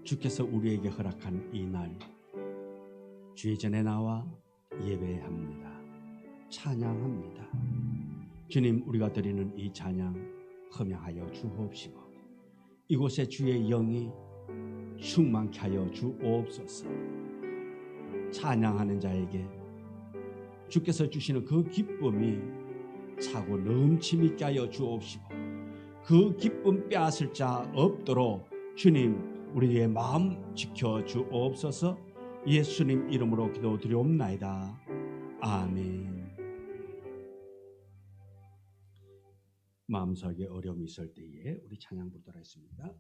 주께서 우리에게 허락한 이 날, 주의 전에 나와 예배합니다. 찬양합니다. 주님, 우리가 드리는 이 찬양 흠양하여 주옵시고 이곳에 주의 영이 충만케 하여 주옵소서. 찬양하는 자에게 주께서 주시는 그 기쁨이 차고 넘침 있게 하여 주옵시고 그 기쁨 빼앗을 자 없도록 주님 우리의 마음 지켜 주옵소서. 예수님 이름으로 기도드리옵나이다. 아멘. 마음속에 어려움이 있을 때에 우리 찬양 부르도록 하겠습니다.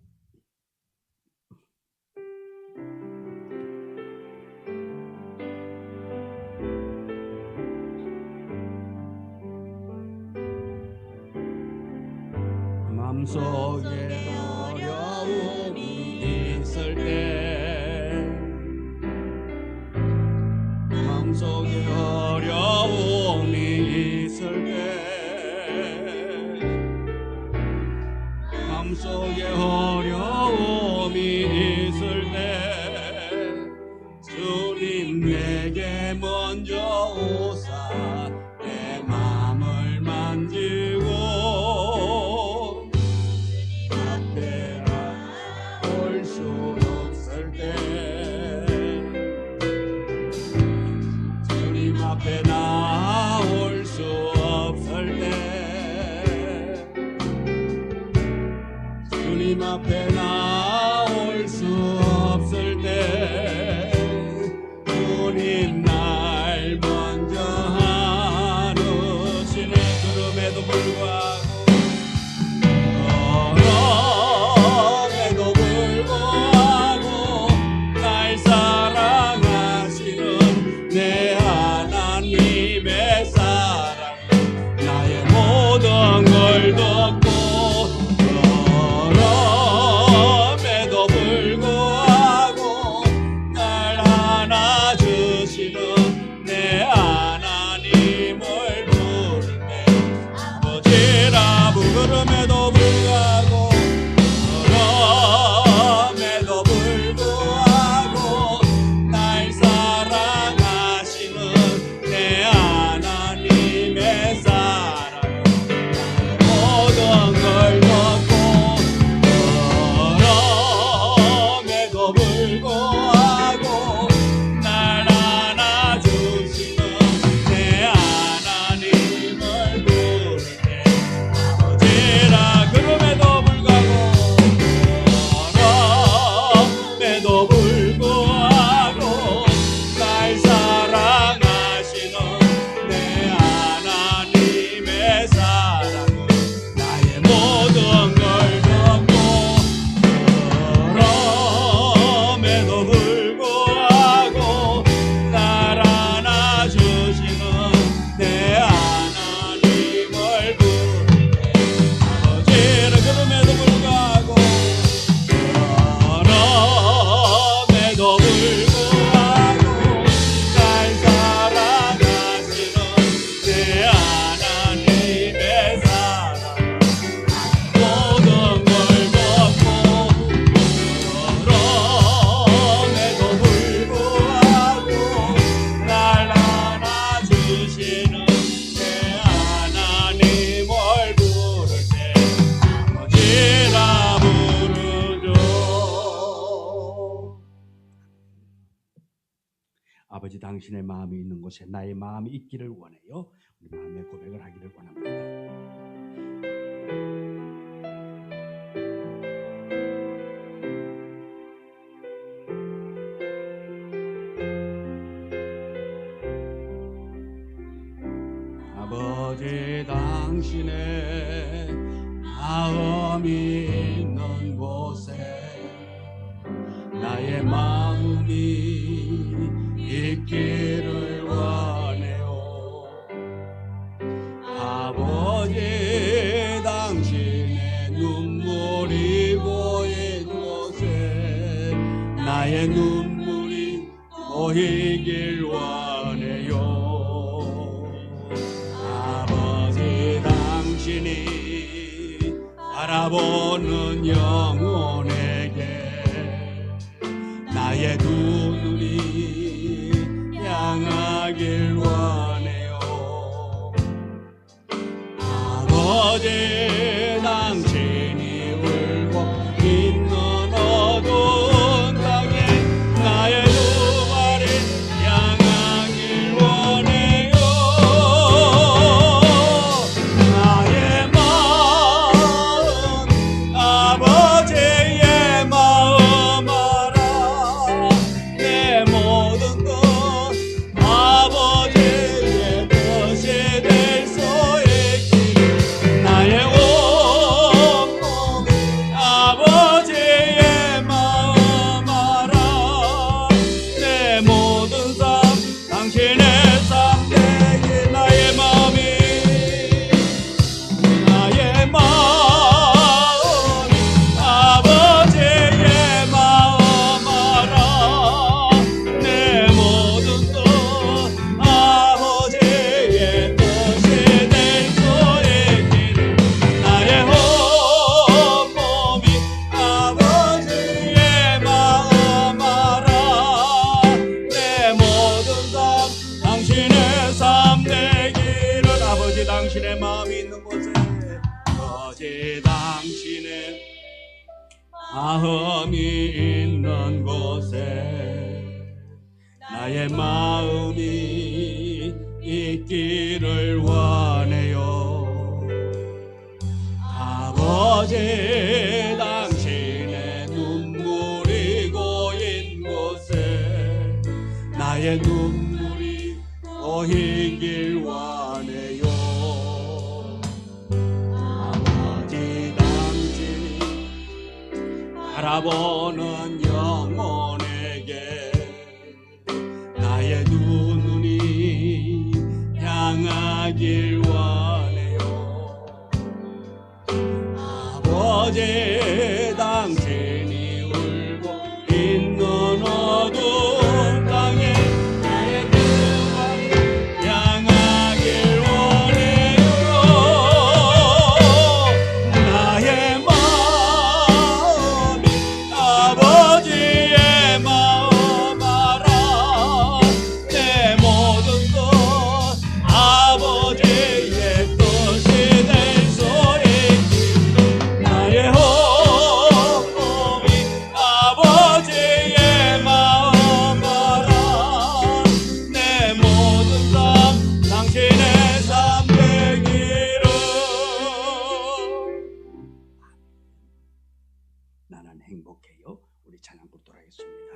마음속에 어려움이 있을 때, 마음속에 어려움이 있을 때, 마음속에 어려움이 있을 때 주님 내게 먼저 오사 내 마음을 만지고 앞에 나올 수 없을 때, 주님 앞에 나올 수 없을 때 주님 날 먼저 안으시네. 그럼에도 불구하고 날 사랑하시는 내 하나님의 사랑, 나의 모든 걸 덮고 그럼에도 불구하고 날 안아주시는 내 하나님을 부를 때 아버지라 부름에도 불구하고 그럼에도 불구하고 날 사랑하시는 내 하나님의 사랑, 모든 걸 덮고 그럼에도 불구하고 날 안아주시는 내 하나님을 부를 때 아버지라. 그럼에도 불구하고 날 사랑하시는 내 하나님의 사랑은 나의 모든 걸 덮고 그럼에도 불구하고 날 안아주시는 내 하나님을 부를 때 아버지는 그럼에도 불구하고 그럼에도 불구하고 날 사랑하시는 내 하나님의 사랑, 모든 걸 덮고 그럼에도 불구하고 날 안아주시는 내 하나님을 부를 때 아버지라 부르죠. 아버지, 당신의 마음이 있는 곳에 나의 마음이 있기를 원해요. 우리 마음의 고백을 하기를 원합니다. 아버지, 당신의 마음이 있는 곳에 나의 마음이 있기를 원해요. 아버지, 당신의 눈물이 보인 곳에 나의 눈물이 보이길 원해요. 아버지, 당신이 바라보는 영혼에게 나의 두 눈이 향하길 원해요. 아버지 당신이 울고 있는 어두운 땅에 나의 두 발이 향하길 원해요. 나의 마음 아버지의 마음 알아. 내 모든 것 아버지의 것이 될 수 있기를. 나의 온몸이 아버지의 마음 알아. 내 모든 삶 당신의 삶 되기. 나의 마음이 아버지의 마음 알아. 내 모든 것 아버지의 뜻이 될 수 있기를. 나의 온몸이 아버지의 마음 알아. 내 모든 삶 당신의 삶 되기를. 아버지 당신의 마음이 있는 곳에, 아버지 당신의 마음이 있는 곳에 나의 마음이 있기를 원해요. 아버지 당신의 눈물이 고인 곳에 나의 눈물이 고이길 원해요. 아버지 당신이 바라보는 영혼에게 나의 두 눈이 향하길 원해요. 아버지 당신이 울고 있는 어두운 땅에 나의 두 발이 향하길 원해요. 나의 마음이 아버지의 마음 알아. 내 모든 것 아버지의 뜻이 될 수 있기를. 나의 온몸이 아버지의 마음 알아. 내 모든 삶 당신의 삶 되기를. 나는 행복해요. 우리 찬양 붙도록 하겠습니다.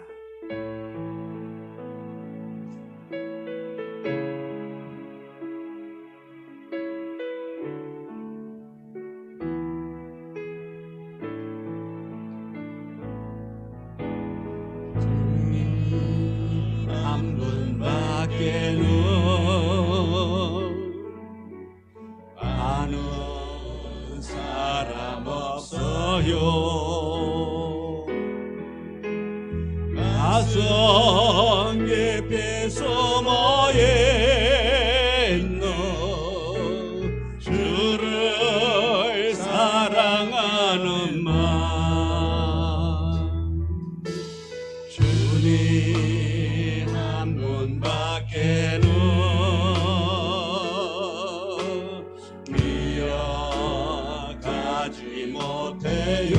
한 분밖에는 아는 사람 없어요. 가슴 깊이 숨어 있는 주를 사랑하는 마음. 주님 한 분밖에는 미워가지 못해요.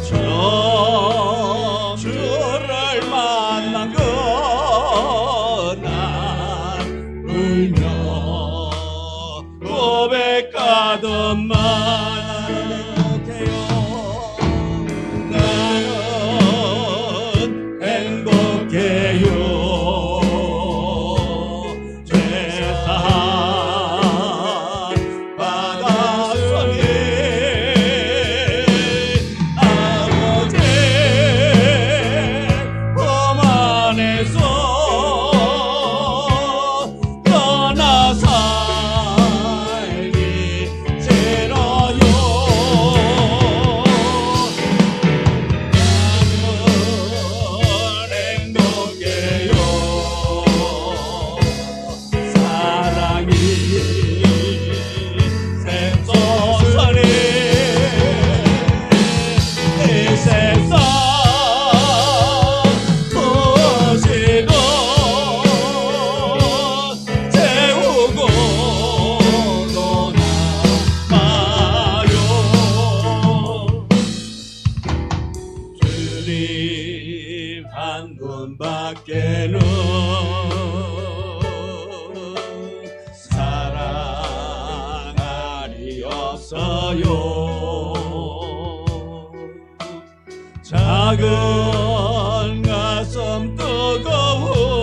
처음 주를 만난 그날 울며 고백하던 나는 행복해요. 나는 행복해요. 분밖에는 사랑하리 없어요. 작은 가슴 뜨거우게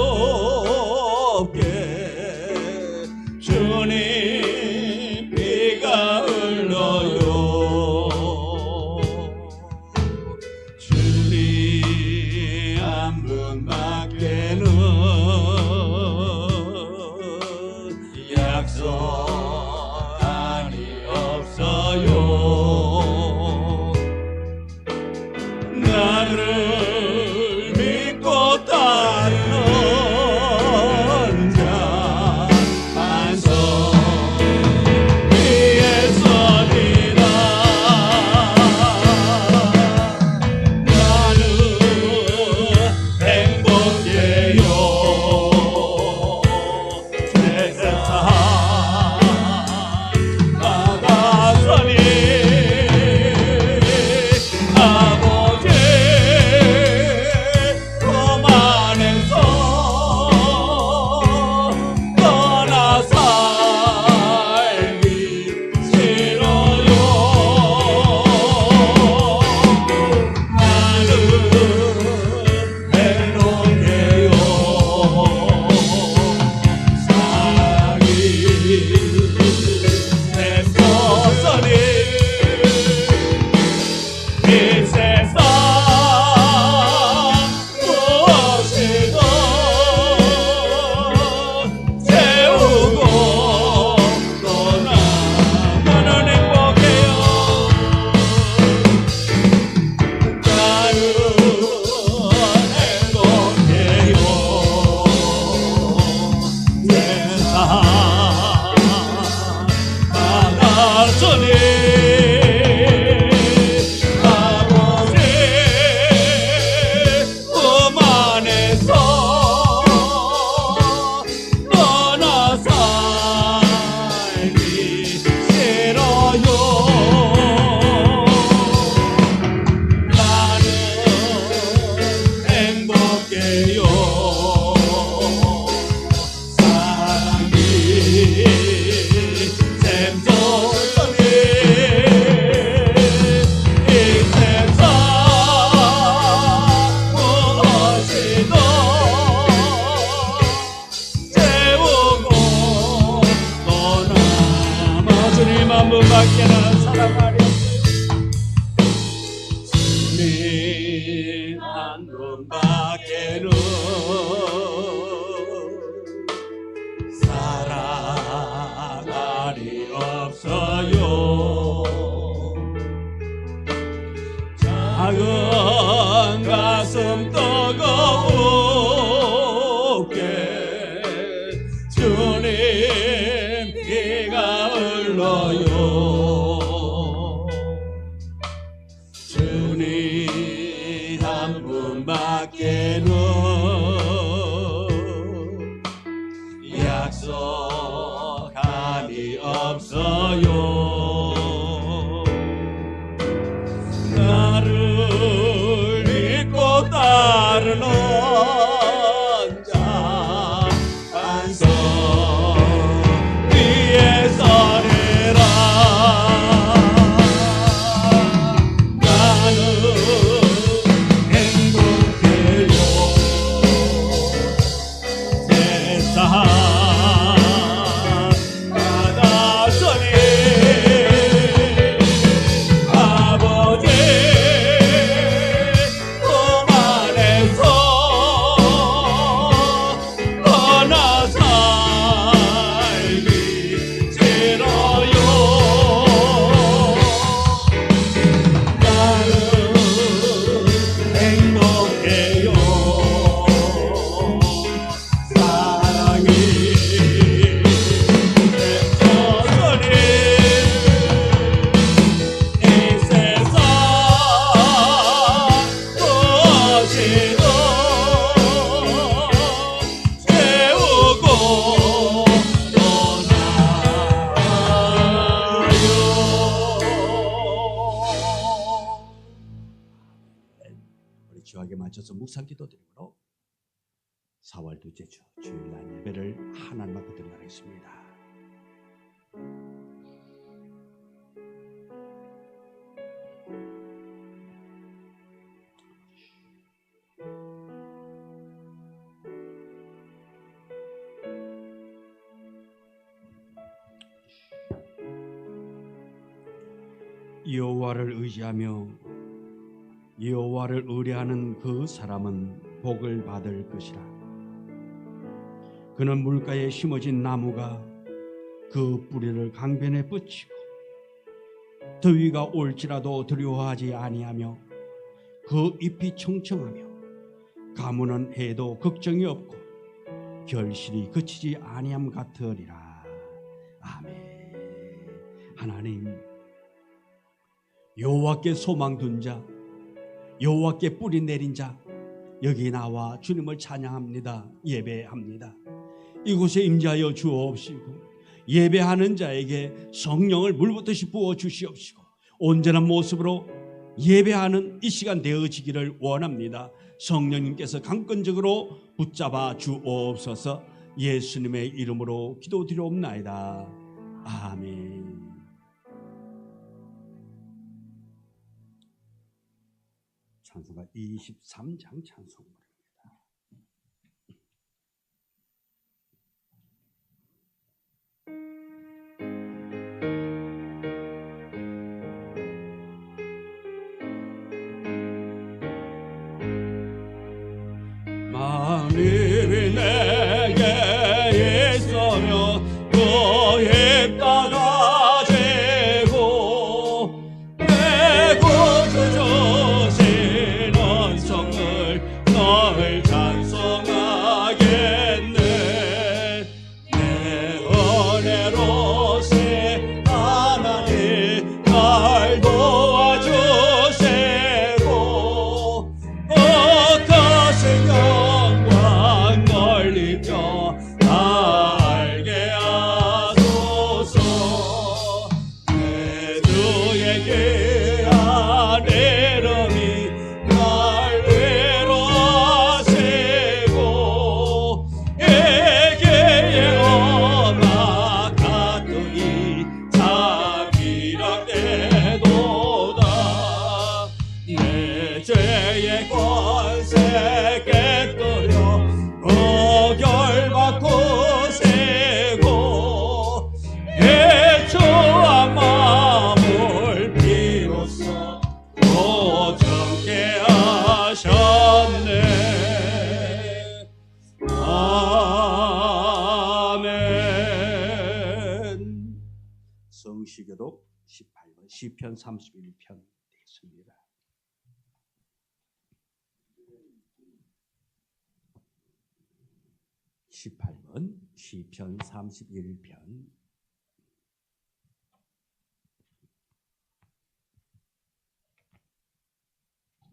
주님 피가 흘러요. 주님 한 분밖에는 약속하니 없어요. 나를 믿고 따르는 자 반석 위에 서리라. 나는 행복해요. 세상 바다서니 아버지 품 안에서 떠나 살기 싫어요. 나는 행복해요. 사랑이 샘솟으니 이 세상 무엇이도 채우고 떠나면 행복해요. 나는 행복해요. 세상 바다서니 아버지 품 안에서 떠나 살기 싫어요. 나는 행복해요. 사랑이 샘솟으니 이 세상 무엇이도 채우고 떠나면 주님 한 분밖에는 사랑하리 주님 한 분밖에는 사랑하리 없어요. 작은 가슴 뜨거우게 주님 피가 흘러요. 주님 한 분밖에는 약속하니 없어요. 나를 믿고 따르는 자 반석 위에 서리라. 나는 행복해요. 세상 바다서니 아버지 품 안에서 떠나 살기 싫어요. 나는 행복해요. 사랑이 샘솟으니 이 세상 무엇이도 채우고 떠나요. 우리 기억에 맞춰서 묵상 기도 드리므로 4월 둘째 주 주일날 예배를 하나님 앞에 드리겠습니다. 여호와를 의지하며 여호와를 의뢰하는 그 사람은 복을 받을 것이라. 그는 물가에 심어진 나무가 그 뿌리를 강변에 뻗치고 더위가 올지라도 두려워하지 아니하며 그 잎이 청청하며 가무는 해도 걱정이 없고 결실이 그치지 아니함 같으리라. 아멘. 하나님, 여호와께 소망 둔 자, 여호와께 뿌리 내린 자, 여기 나와 주님을 찬양합니다. 예배합니다. 이곳에 임재하여 주옵시고 예배하는 자에게 성령을 물붓듯이 부어 주시옵시고 온전한 모습으로 예배하는 이 시간 되어지기를 원합니다. 성령님께서 강권적으로 붙잡아 주옵소서. 예수님의 이름으로 기도드리옵나이다. 아멘. 찬송가 23장 찬송가입니다. 마음이 내게 있으며 또 입다가 재고 내 구주 주신 은총을 널 찬송하겠네. 내 은혜로신 하나님 날 도와주시고 거하신 영광 널리 펴 알게 하소서. 내 주의 귀한 이름이 날 위로하시고 이기의 언약 가득히 자비롭게도다. 내 죄의 권세 깨뜨려 거결받고 세고 해초한 마음을 비로소 고정케 하셨네. 아멘. 성시교독 18번 시편 31편 되겠습니다. 시편 31편.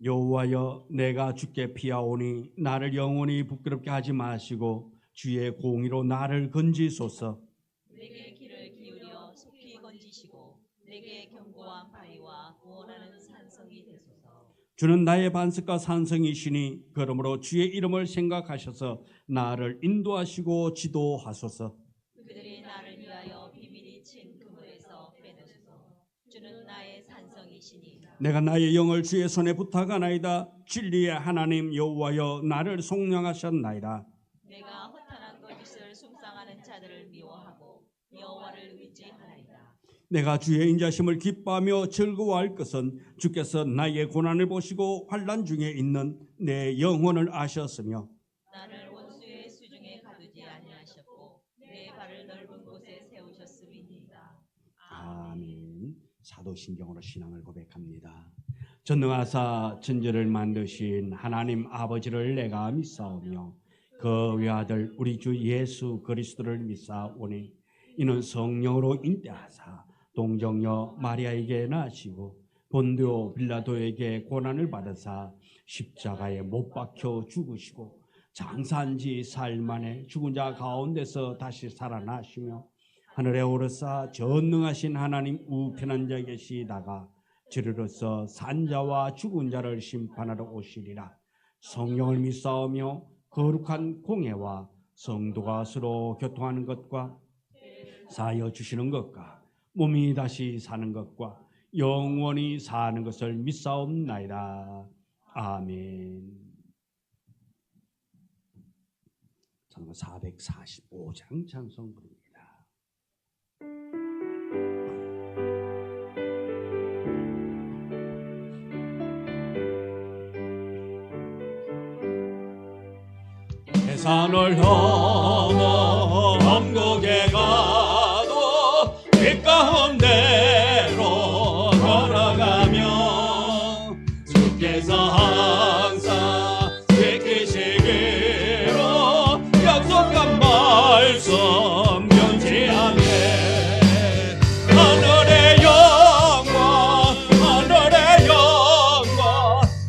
여호와여, 내가 주께 피하오니 나를 영원히 부끄럽게 하지 마시고 주의 공의로 나를 건지소서. 내게 귀를 기울여 속히 건지시고 내게 견고한 바위와 구원하는 산성이 되소서. 주는 나의 반석과 산성이시니 그러므로 주의 이름을 생각하셔서 나를 인도하시고 지도하소서. 그들이 나를 위하여 비밀이 친 그물에서 빼내소서. 주는 나의 산성이시니 내가 나의 영을 주의 손에 부탁하나이다. 진리의 하나님 여호와여, 나를 속량하셨나이다. 내가 허탄한 거짓을 숭상하는 자들을 미워하고 여호와를 의지하나이다. 내가 주의 인자심을 기뻐하며 즐거워할 것은 주께서 나의 고난을 보시고 환난 중에 있는 내 영혼을 아셨으며 나를 원수의 수중에 가두지 아니하셨고 내 발을 넓은 곳에 세우셨음이니이다. 아멘. 사도신경으로 신앙을 고백합니다. 전능하사 천지를 만드신 하나님 아버지를 내가 믿사오며 그 외아들 우리 주 예수 그리스도를 믿사오니 이는 성령으로 인대하사 동정녀 마리아에게 나시고 본디오 빌라도에게 고난을 받으사 십자가에 못 박혀 죽으시고 장사한 지 사흘 만에 죽은 자 가운데서 다시 살아나시며 하늘에 오르사 전능하신 하나님 우편한 자 계시다가 주로서 산자와 죽은 자를 심판하러 오시리라. 성령을 믿사오며 거룩한 공예와 성도가 서로 교통하는 것과 사하여 주시는 것과 몸이 다시 사는 것과 영원히 사는 것을 믿사옵나이다. 아멘. 찬송 445장 찬송 부릅니다. 해산을 넘어 엄곡에 가도 길 가운데로 걸어가며 주께서 항상 지키시기로 약속한 말씀 변치 않네. 하늘의 영광 하늘의 영광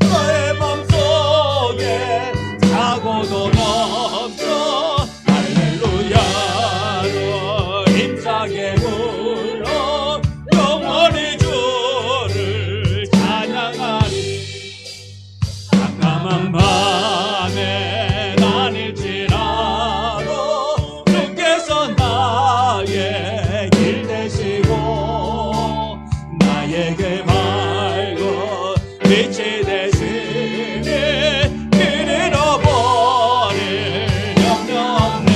너의 맘속에 사고도 넘쳐 할렐루야를 힘차게 불러 영원히 주를 찬양하리. 깜깜한 밤에 다닐지라도 주께서 나의 길 되시고 나에게 밝은 빛이 되시니 길 잃어버릴 염려 없네.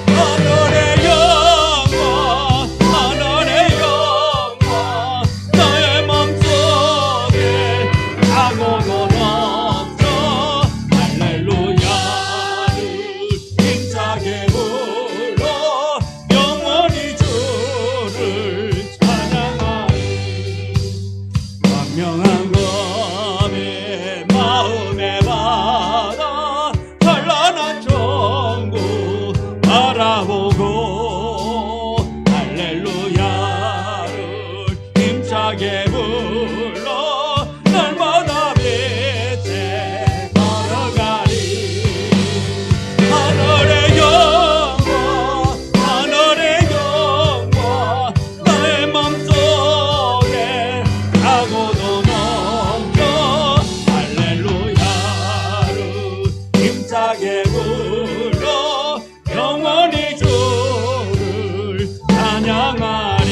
하늘의 영광 하늘의 영광 너의 맘속에 사고도 넘쳐 할렐루야를 힘차게 불러 영원히 주를 찬양하리. 광명한 검이 마음에 받아 찬란한 천국 바라보고 할렐루야를 힘차게 불러 날마다 빛에 걸어가리. 하늘의 영광 하늘의 영광 나의 맘속에 사고도 넘쳐 할렐루야를 힘차게 불러 영원히 주를 찬양하리.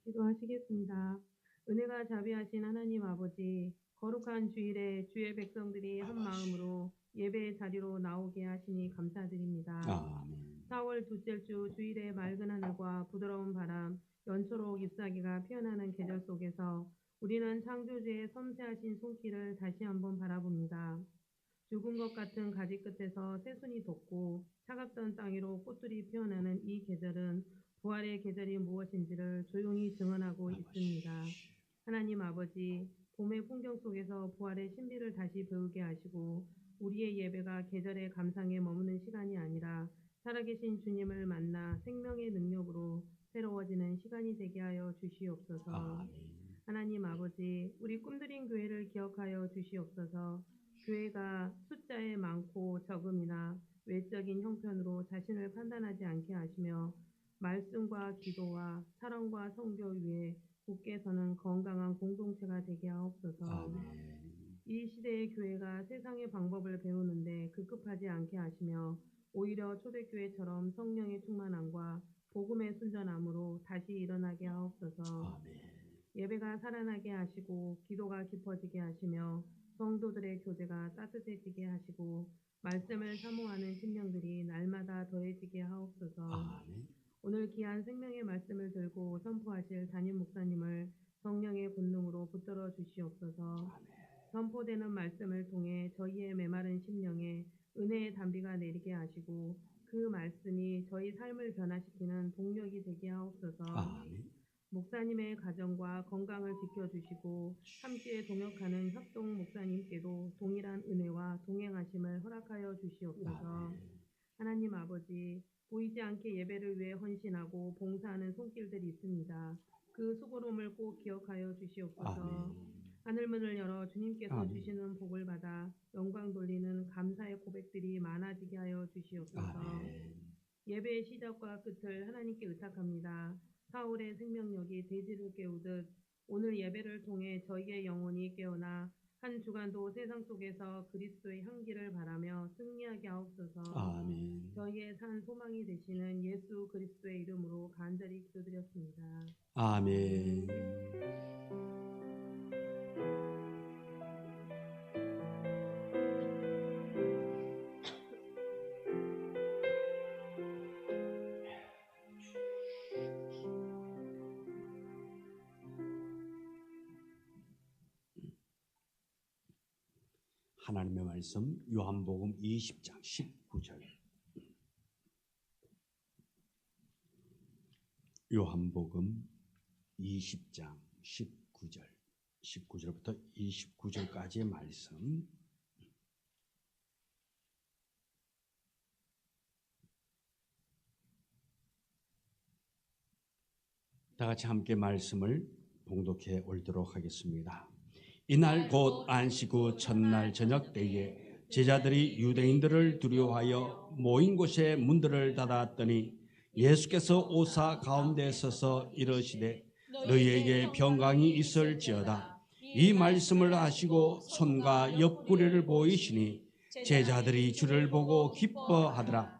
기도하시겠습니다. 은혜가 자비하신 하나님 아버지, 거룩한 주일에 주의 백성들이 한 마음으로 예배의 자리로 나오게 하시니 감사드립니다. 아멘. 4월 둘째 주 주일의 맑은 하늘과 부드러운 바람, 연초록 잎사귀가 피어나는 계절 속에서 우리는 창조주의 섬세하신 손길을 다시 한번 바라봅니다. 죽은 것 같은 가지 끝에서 새순이 돋고 차갑던 땅 위로 꽃들이 피어나는 이 계절은 부활의 계절이 무엇인지를 조용히 증언하고 있습니다. 하나님 아버지, 봄의 풍경 속에서 부활의 신비를 다시 배우게 하시고 우리의 예배가 계절의 감상에 머무는 시간이 아니라 살아계신 주님을 만나 생명의 능력으로 새로워지는 시간이 되게 하여 주시옵소서. 아멘. 하나님 아버지, 우리 꿈드린 교회를 기억하여 주시옵소서. 교회가 숫자에 많고 적음이나 외적인 형편으로 자신을 판단하지 않게 하시며 말씀과 기도와 사랑과 선교 위에 굳게 서는 건강한 공동체가 되게 하옵소서. 아멘. 이 시대의 교회가 세상의 방법을 배우는데 급급하지 않게 하시며 오히려 초대교회처럼 성령의 충만함과 복음의 순전함으로 다시 일어나게 하옵소서. 아멘. 예배가 살아나게 하시고 기도가 깊어지게 하시며 성도들의 교제가 따뜻해지게 하시고 말씀을 사모하는 심령들이 날마다 더해지게 하옵소서. 아멘. 오늘 귀한 생명의 말씀을 들고 선포하실 담임 목사님을 성령의 권능으로 붙들어 주시옵소서. 선포되는 말씀을 통해 저희의 메마른 심령에 은혜의 단비가 내리게 하시고 그 말씀이 저희 삶을 변화시키는 동력이 되게 하옵소서. 아멘. 목사님의 가정과 건강을 지켜주시고 함께 동역하는 협동 목사님께도 동일한 은혜와 동행하심을 허락하여 주시옵소서. 하나님 아버지, 보이지 않게 예배를 위해 헌신하고 봉사하는 손길들이 있습니다. 그 수고로움을 꼭 기억하여 주시옵소서. 아멘. 하늘문을 열어 주님께서 아멘. 주시는 복을 받아 영광 돌리는 감사의 고백들이 많아지게 하여 주시옵소서. 아멘. 예배의 시작과 끝을 하나님께 의탁합니다. 사울의 생명력이 돼지를 깨우듯 오늘 예배를 통해 저희의 영혼이 깨어나 한 주간도 세상 속에서 그리스도의 향기를 바라며 승리하게 하옵소서. 아멘. 저희의 산 소망이 되시는 예수 그리스도의 이름으로 간절히 기도드렸습니다. 아멘. 하나님의 말씀 요한복음 20장 19절. 요한복음 20장 19절. 19절부터 29절까지의 말씀. 다 같이 함께 말씀을 봉독해 올도록 하겠습니다. 이날 곧 안식 후 첫날 저녁 때에 제자들이 유대인들을 두려워하여 모인 곳에 문들을 닫았더니 예수께서 오사 가운데 서서 이르시되 너희에게 평강이 있을지어다. 이 말씀을 하시고 손과 옆구리를 보이시니 제자들이 주를 보고 기뻐하더라.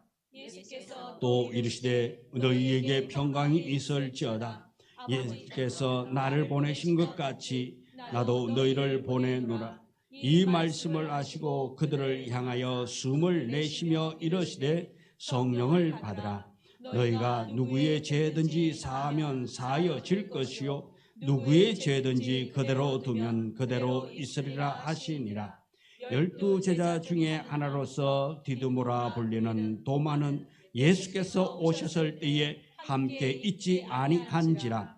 또 이르시되 너희에게 평강이 있을지어다. 예수께서 나를 보내신 것 같이 나도 너희를 보내노라. 이 말씀을 하시고 그들을 향하여 숨을 내쉬며 이르시되 성령을 받으라. 너희가 누구의 죄든지 사하면 사하여질 것이요 누구의 죄든지 그대로 두면 그대로 있으리라 하시니라. 12 제자 중에 하나로서 디두모라 불리는 도마는 예수께서 오셨을 때에 함께 있지 아니한지라.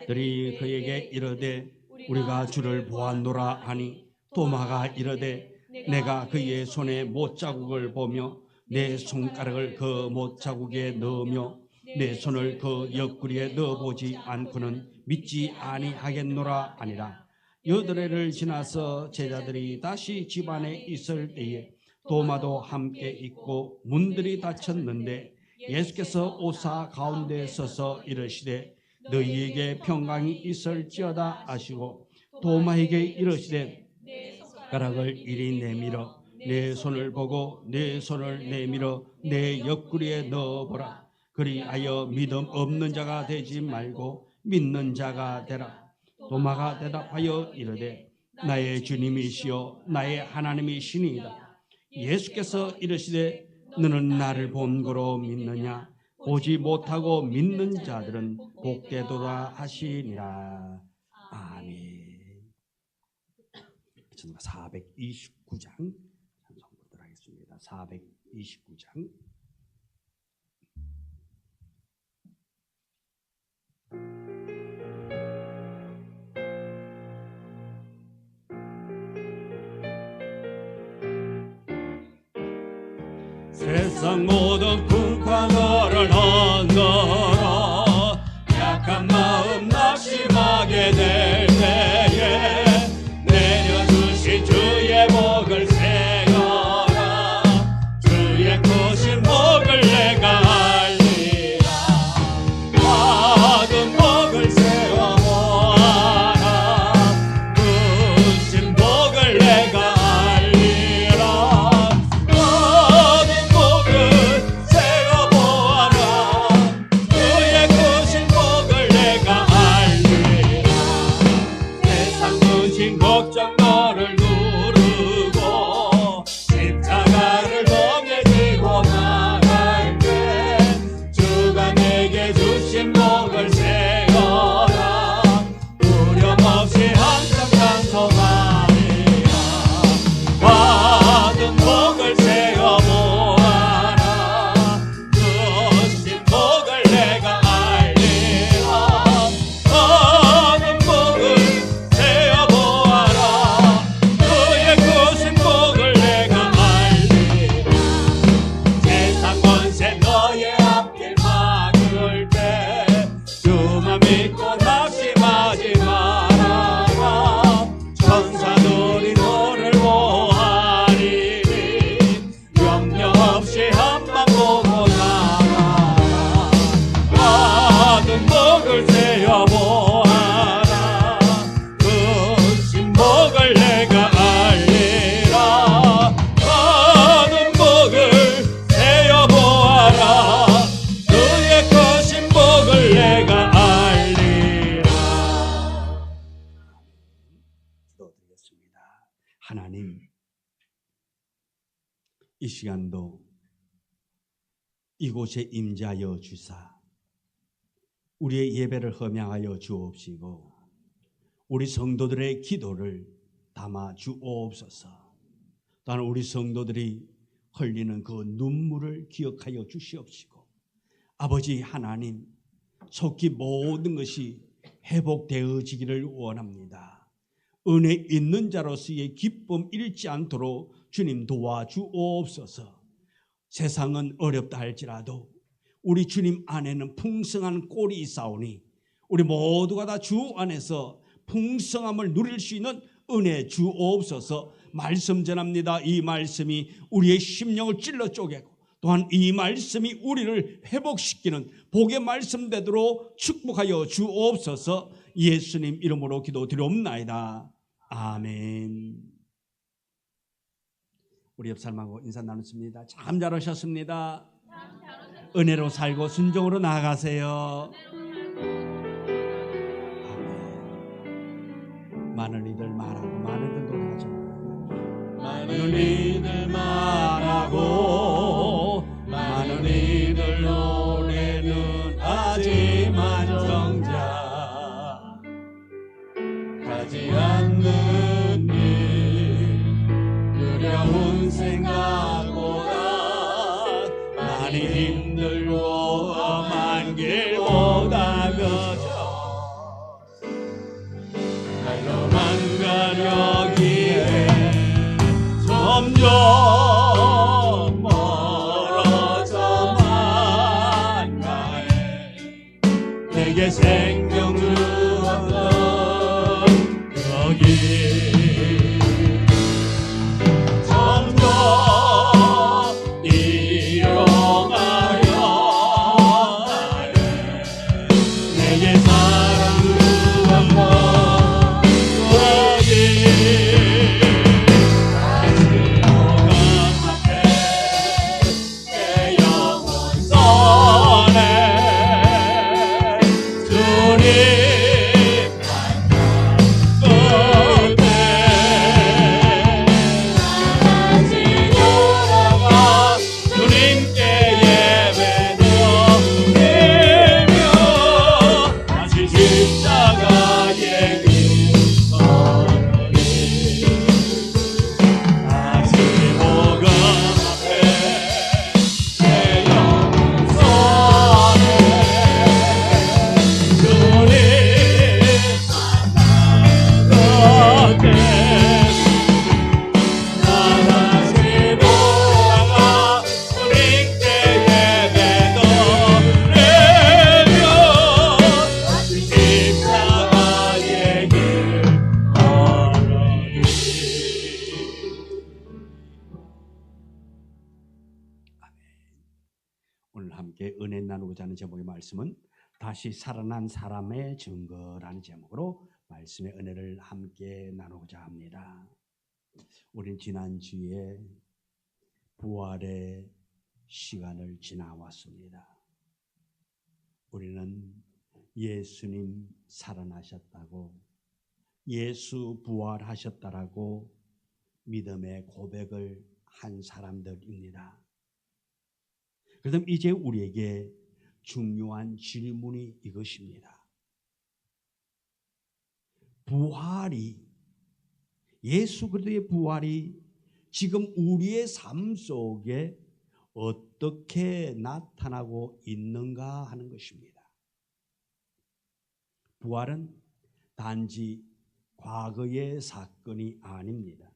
들이 그에게 이르되 우리가 주를 보았노라 하니 도마가 이르되 내가 그의 손에 못자국을 보며 내 손가락을 그 못자국에 넣으며 내 손을 그 옆구리에 넣어보지 않고는 믿지 아니하겠노라 하니라. 여드레를 지나서 제자들이 다시 집안에 있을 때에 도마도 함께 있고 문들이 닫혔는데 예수께서 오사 가운데 서서 이르시되 너희에게 평강이 있을지어다 하시고 도마에게 이르시되 손가락을 이리 내밀어 내 손을 보고 내 손을 내밀어 내 옆구리에 넣어보라. 그리하여 믿음 없는 자가 되지 말고 믿는 자가 되라. 도마가 대답하여 이르되 나의 주님이시여 나의 하나님이시니이다. 예수께서 이르시되 너는 나를 본 거로 믿느냐? 보지 못하고 믿는 자들은 복되도다 하시니라. 아멘. 429장 찬송 보도록 하겠습니다. 429장. 세상 모든 궁핍을 흔들어 약한 마음 낙심하게 될 때에 내려주신 주의 복을 세어라. 주의 크신 복을 내가 알리라. 받은 복을 세워 모아라. 크신 복을 내가 알리라. 받은 복을 세워 모아라. 하나님, 이 시간도 이곳에 임재하여 주사 우리의 예배를 흠양하여 주옵시고 우리 성도들의 기도를 담아 주옵소서. 또한 우리 성도들이 흘리는 그 눈물을 기억하여 주시옵시고 아버지 하나님, 속히 모든 것이 회복되어지기를 원합니다. 은혜 있는 자로서의 기쁨 잃지 않도록 주님 도와주옵소서. 세상은 어렵다 할지라도 우리 주님 안에는 풍성한 꼴이 있사오니 우리 모두가 다 주 안에서 풍성함을 누릴 수 있는 은혜 주옵소서. 말씀 전합니다. 이 말씀이 우리의 심령을 찔러 쪼개고 또한 이 말씀이 우리를 회복시키는 복의 말씀 되도록 축복하여 주옵소서. 예수님 이름으로 기도드리옵나이다. 아멘. 우리 옆 사람하고 인사 나눴습니다. 참 잘하셨습니다. 은혜로 살고 순종으로 나아가세요. 아멘. 많은 이들 말하고 많은 이들 노래하죠. 많은 이들 말하고 많은 이들 노래는 하지만 정작 가지 않는 일 두려운 생각보다 많이 힘들고 험한 길보다 그저 날로만 가려기에 점점 멀어져만 가네. 내게 생명 주었던 그 길 점점 이용하여 가네. 내게 사랑 주었던 그 길 오늘 함께 은혜 나누고자 하는 제목의 말씀은 다시 살아난 사람의 증거라는 제목으로 말씀의 은혜를 함께 나누고자 합니다. 우린 지난주에 부활의 시간을 지나왔습니다. 우리는 예수님 살아나셨다고 예수 부활하셨다라고 믿음의 고백을 한 사람들입니다. 그럼 이제 우리에게 중요한 질문이 이것입니다. 부활이, 예수 그리스도의 부활이 지금 우리의 삶 속에 어떻게 나타나고 있는가 하는 것입니다. 부활은 단지 과거의 사건이 아닙니다.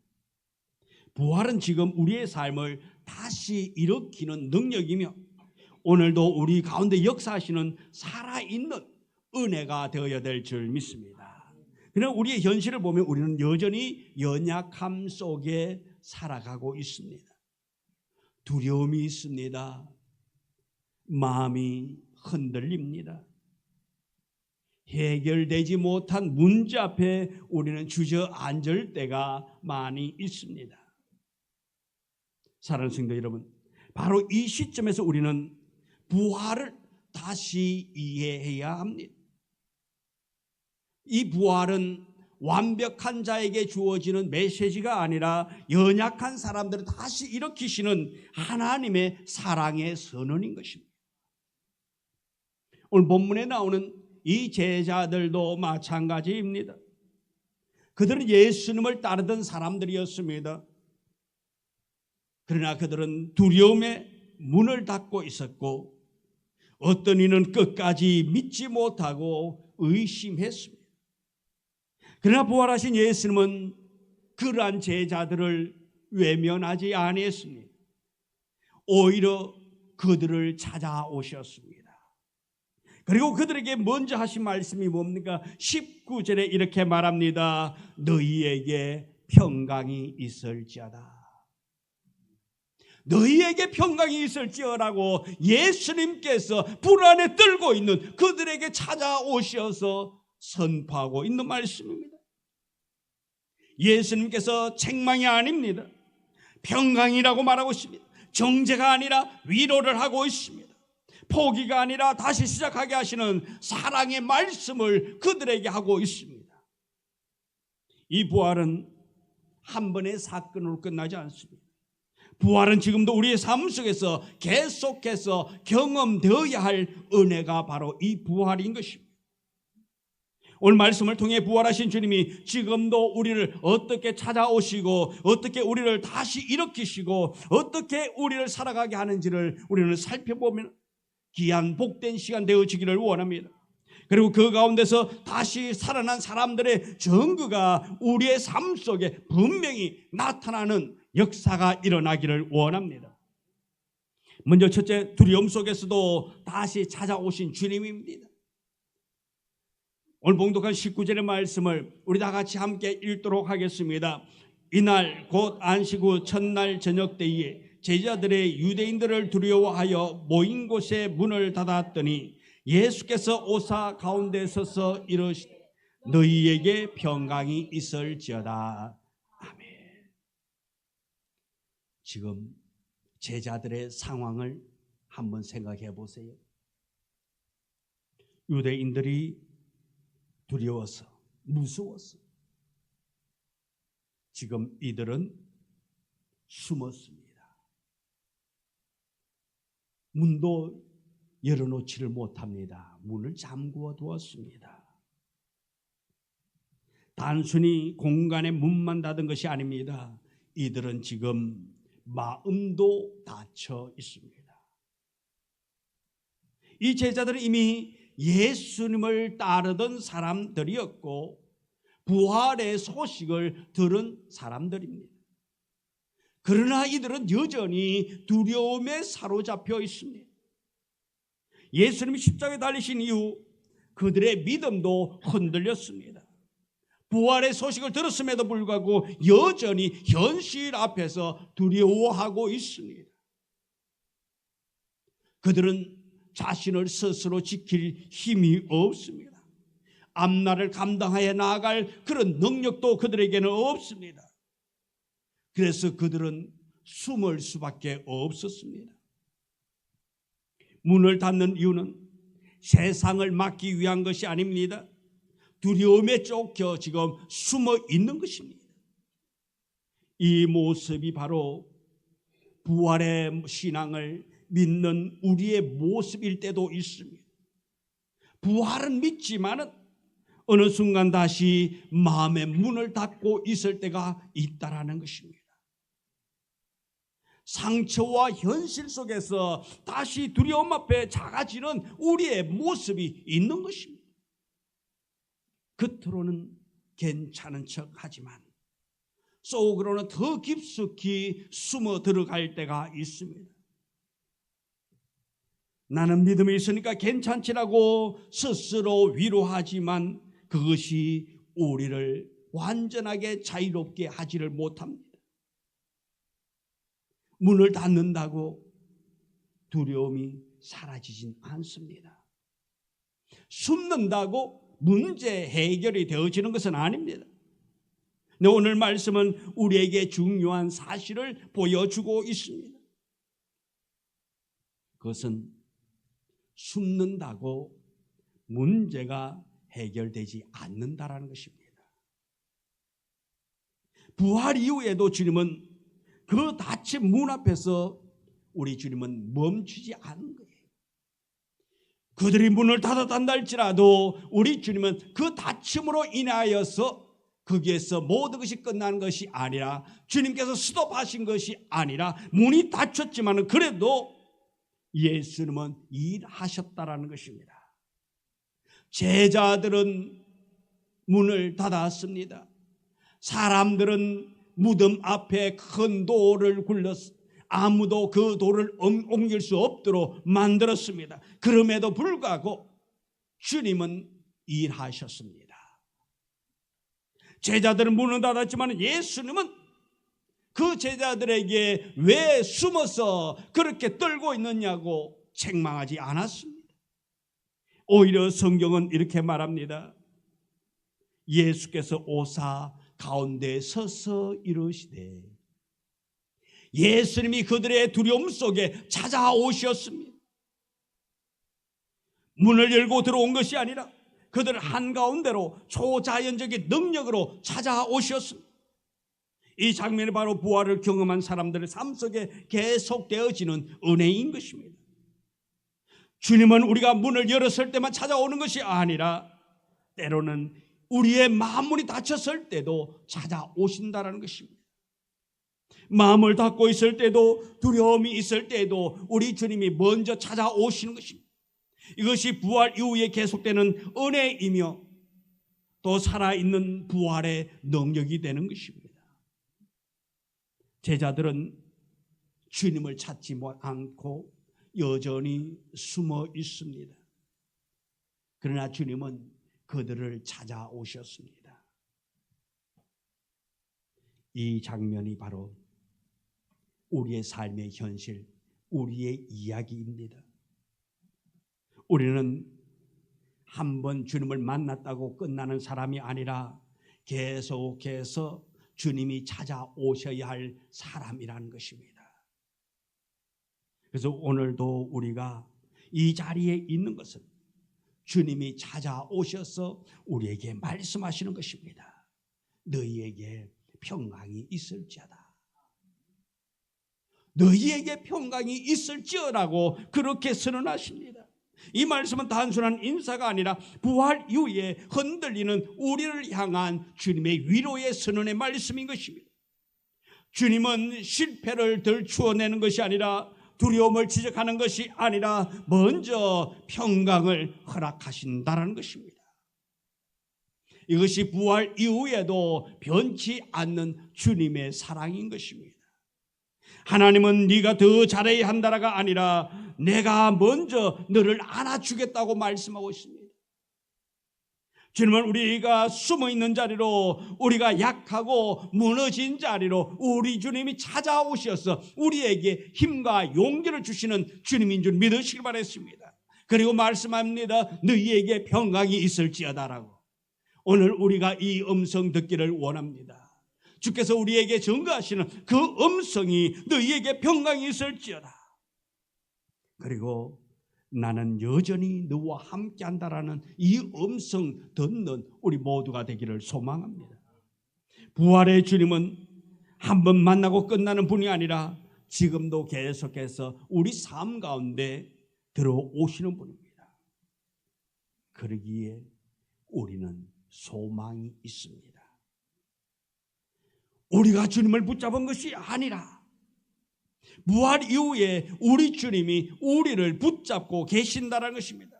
부활은 지금 우리의 삶을 다시 일으키는 능력이며 오늘도 우리 가운데 역사하시는 살아있는 은혜가 되어야 될 줄 믿습니다. 그러나 우리의 현실을 보면 우리는 여전히 연약함 속에 살아가고 있습니다. 두려움이 있습니다. 마음이 흔들립니다. 해결되지 못한 문제 앞에 우리는 주저앉을 때가 많이 있습니다. 사랑하는 성도 여러분, 바로 이 시점에서 우리는 부활을 다시 이해해야 합니다. 이 부활은 완벽한 자에게 주어지는 메시지가 아니라 연약한 사람들을 다시 일으키시는 하나님의 사랑의 선언인 것입니다. 오늘 본문에 나오는 이 제자들도 마찬가지입니다. 그들은 예수님을 따르던 사람들이었습니다. 그러나 그들은 두려움에 문을 닫고 있었고 어떤 이는 끝까지 믿지 못하고 의심했습니다. 그러나 부활하신 예수님은 그러한 제자들을 외면하지 아니했습니다. 오히려 그들을 찾아오셨습니다. 그리고 그들에게 먼저 하신 말씀이 뭡니까? 19절에 이렇게 말합니다. 너희에게 평강이 있을지어다. 너희에게 평강이 있을지어라고 예수님께서 불안에 떨고 있는 그들에게 찾아오셔서 선포하고 있는 말씀입니다. 예수님께서 책망이 아닙니다. 평강이라고 말하고 있습니다. 정죄가 아니라 위로를 하고 있습니다. 포기가 아니라 다시 시작하게 하시는 사랑의 말씀을 그들에게 하고 있습니다. 이 부활은 한 번의 사건으로 끝나지 않습니다. 부활은 지금도 우리의 삶 속에서 계속해서 경험되어야 할 은혜가 바로 이 부활인 것입니다. 오늘 말씀을 통해 부활하신 주님이 지금도 우리를 어떻게 찾아오시고 어떻게 우리를 다시 일으키시고 어떻게 우리를 살아가게 하는지를 우리는 살펴보면 귀한 복된 시간 되어지기를 원합니다. 그리고 그 가운데서 다시 살아난 사람들의 증거가 우리의 삶 속에 분명히 나타나는 역사가 일어나기를 원합니다. 먼저 첫째, 두려움 속에서도 다시 찾아오신 주님입니다. 오늘 봉독한 19절의 말씀을 우리 다 같이 함께 읽도록 하겠습니다. 이날 곧 안식 후 첫날 저녁 때에 제자들의 유대인들을 두려워하여 모인 곳에 문을 닫았더니 예수께서 오사 가운데 서서 이르시되 너희에게 평강이 있을지어다. 아멘. 지금 제자들의 상황을 한번 생각해 보세요. 유대인들이 두려워서 무서웠어. 지금 이들은 숨었습니다. 문도 열어놓지를 못합니다. 문을 잠그어 두었습니다. 단순히 공간에 문만 닫은 것이 아닙니다. 이들은 지금 마음도 닫혀 있습니다. 이 제자들은 이미 예수님을 따르던 사람들이었고 부활의 소식을 들은 사람들입니다. 그러나 이들은 여전히 두려움에 사로잡혀 있습니다. 예수님이 십자가에 달리신 이후 그들의 믿음도 흔들렸습니다. 부활의 소식을 들었음에도 불구하고 여전히 현실 앞에서 두려워하고 있습니다. 그들은 자신을 스스로 지킬 힘이 없습니다. 앞날을 감당하여 나아갈 그런 능력도 그들에게는 없습니다. 그래서 그들은 숨을 수밖에 없었습니다. 문을 닫는 이유는 세상을 막기 위한 것이 아닙니다. 두려움에 쫓겨 지금 숨어 있는 것입니다. 이 모습이 바로 부활의 신앙을 믿는 우리의 모습일 때도 있습니다. 부활은 믿지만은 어느 순간 다시 마음의 문을 닫고 있을 때가 있다라는 것입니다. 상처와 현실 속에서 다시 두려움 앞에 작아지는 우리의 모습이 있는 것입니다. 겉으로는 괜찮은 척 하지만 속으로는 더 깊숙이 숨어 들어갈 때가 있습니다. 나는 믿음이 있으니까 괜찮지라고 스스로 위로하지만 그것이 우리를 완전하게 자유롭게 하지를 못합니다. 문을 닫는다고 두려움이 사라지진 않습니다. 숨는다고 문제 해결이 되어지는 것은 아닙니다. 근데 오늘 말씀은 우리에게 중요한 사실을 보여주고 있습니다. 그것은 숨는다고 문제가 해결되지 않는다라는 것입니다. 부활 이후에도 주님은 그 닫힌 문 앞에서 우리 주님은 멈추지 않은 거예요. 그들이 문을 닫아단다 할지라도 우리 주님은 그 닫힘으로 인하여서 거기에서 모든 것이 끝나는 것이 아니라, 주님께서 스톱하신 것이 아니라, 문이 닫혔지만 그래도 예수님은 일하셨다라는 것입니다. 제자들은 문을 닫았습니다. 사람들은 무덤 앞에 큰 돌을 굴렸습니다. 아무도 그 돌을 옮길 수 없도록 만들었습니다. 그럼에도 불구하고 주님은 일하셨습니다. 제자들은 문을 닫았지만 예수님은 그 제자들에게 왜 숨어서 그렇게 떨고 있느냐고 책망하지 않았습니다. 오히려 성경은 이렇게 말합니다. 예수께서 오사 가운데 서서 이르시되, 예수님이 그들의 두려움 속에 찾아오셨습니다. 문을 열고 들어온 것이 아니라 그들 한가운데로 초자연적인 능력으로 찾아오셨습니다. 이 장면이 바로 부활을 경험한 사람들의 삶 속에 계속되어지는 은혜인 것입니다. 주님은 우리가 문을 열었을 때만 찾아오는 것이 아니라 때로는 우리의 마음문이 닫혔을 때도 찾아오신다는 것입니다. 마음을 닫고 있을 때도, 두려움이 있을 때도 우리 주님이 먼저 찾아오시는 것입니다. 이것이 부활 이후에 계속되는 은혜이며 또 살아있는 부활의 능력이 되는 것입니다. 제자들은 주님을 찾지 않고 여전히 숨어 있습니다. 그러나 주님은 그들을 찾아오셨습니다. 이 장면이 바로 우리의 삶의 현실, 우리의 이야기입니다. 우리는 한번 주님을 만났다고 끝나는 사람이 아니라 계속해서 주님이 찾아오셔야 할 사람이라는 것입니다. 그래서 오늘도 우리가 이 자리에 있는 것은 주님이 찾아오셔서 우리에게 말씀하시는 것입니다. 너희에게 평강이 있을지어다. 너희에게 평강이 있을지어라고 그렇게 선언하십니다. 이 말씀은 단순한 인사가 아니라 부활 이후에 흔들리는 우리를 향한 주님의 위로의 선언의 말씀인 것입니다. 주님은 실패를 들추어내는 것이 아니라, 두려움을 지적하는 것이 아니라 먼저 평강을 허락하신다는 것입니다. 이것이 부활 이후에도 변치 않는 주님의 사랑인 것입니다. 하나님은 네가 더 잘해야 한다라가 아니라 내가 먼저 너를 안아주겠다고 말씀하고 있습니다. 주님은 우리가 숨어있는 자리로, 우리가 약하고 무너진 자리로 우리 주님이 찾아오셔서 우리에게 힘과 용기를 주시는 주님인 줄 믿으시길 바랬습니다. 그리고 말씀합니다. 너희에게 평강이 있을지어다라고. 오늘 우리가 이 음성 듣기를 원합니다. 주께서 우리에게 증거하시는 그 음성이 너희에게 평강이 있을지어다. 그리고 나는 여전히 너와 함께한다라는 이 음성 듣는 우리 모두가 되기를 소망합니다. 부활의 주님은 한 번 만나고 끝나는 분이 아니라 지금도 계속해서 우리 삶 가운데 들어오시는 분입니다. 그러기에 우리는 소망이 있습니다. 우리가 주님을 붙잡은 것이 아니라 부활 이후에 우리 주님이 우리를 붙잡고 계신다는 것입니다.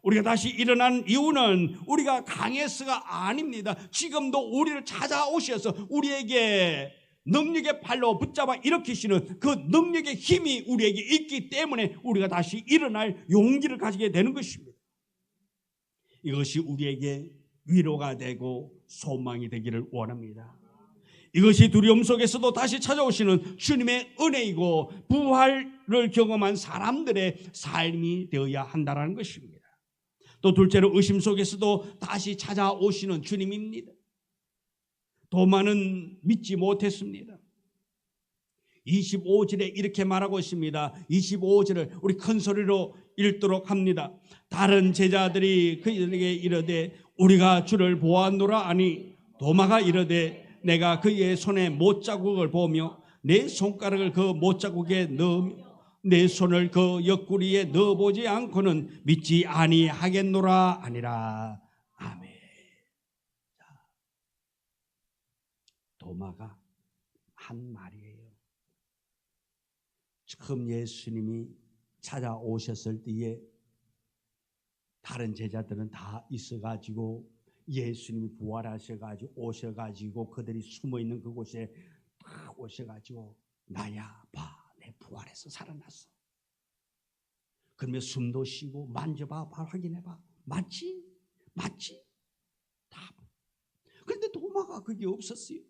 우리가 다시 일어난 이유는 우리가 강해서가 아닙니다. 지금도 우리를 찾아오셔서 우리에게 능력의 팔로 붙잡아 일으키시는 그 능력의 힘이 우리에게 있기 때문에 우리가 다시 일어날 용기를 가지게 되는 것입니다. 이것이 우리에게 위로가 되고 소망이 되기를 원합니다. 이것이 두려움 속에서도 다시 찾아오시는 주님의 은혜이고 부활을 경험한 사람들의 삶이 되어야 한다는 것입니다. 또 둘째로 의심 속에서도 다시 찾아오시는 주님입니다. 도마는 믿지 못했습니다. 25절에 이렇게 말하고 있습니다. 25절을 우리 큰 소리로 읽도록 합니다. 다른 제자들이 그들에게 이르되 우리가 주를 보았노라 하니 도마가 이르되 내가 그의 손에 못자국을 보며 내 손가락을 그 못자국에 넣으며 내 손을 그 옆구리에 넣어보지 않고는 믿지 아니하겠노라 아니라. 아멘. 도마가 한 말이에요. 처음 예수님이 찾아오셨을 때에 다른 제자들은 다 있어가지고 예수님이 부활하셔가지고 오셔가지고 그들이 숨어있는 그곳에 딱 오셔가지고 나야 봐, 내 부활해서 살아났어. 그러면 숨도 쉬고 만져봐, 확인해봐. 맞지? 맞지? 다. 그런데 도마가 그게 없었어요.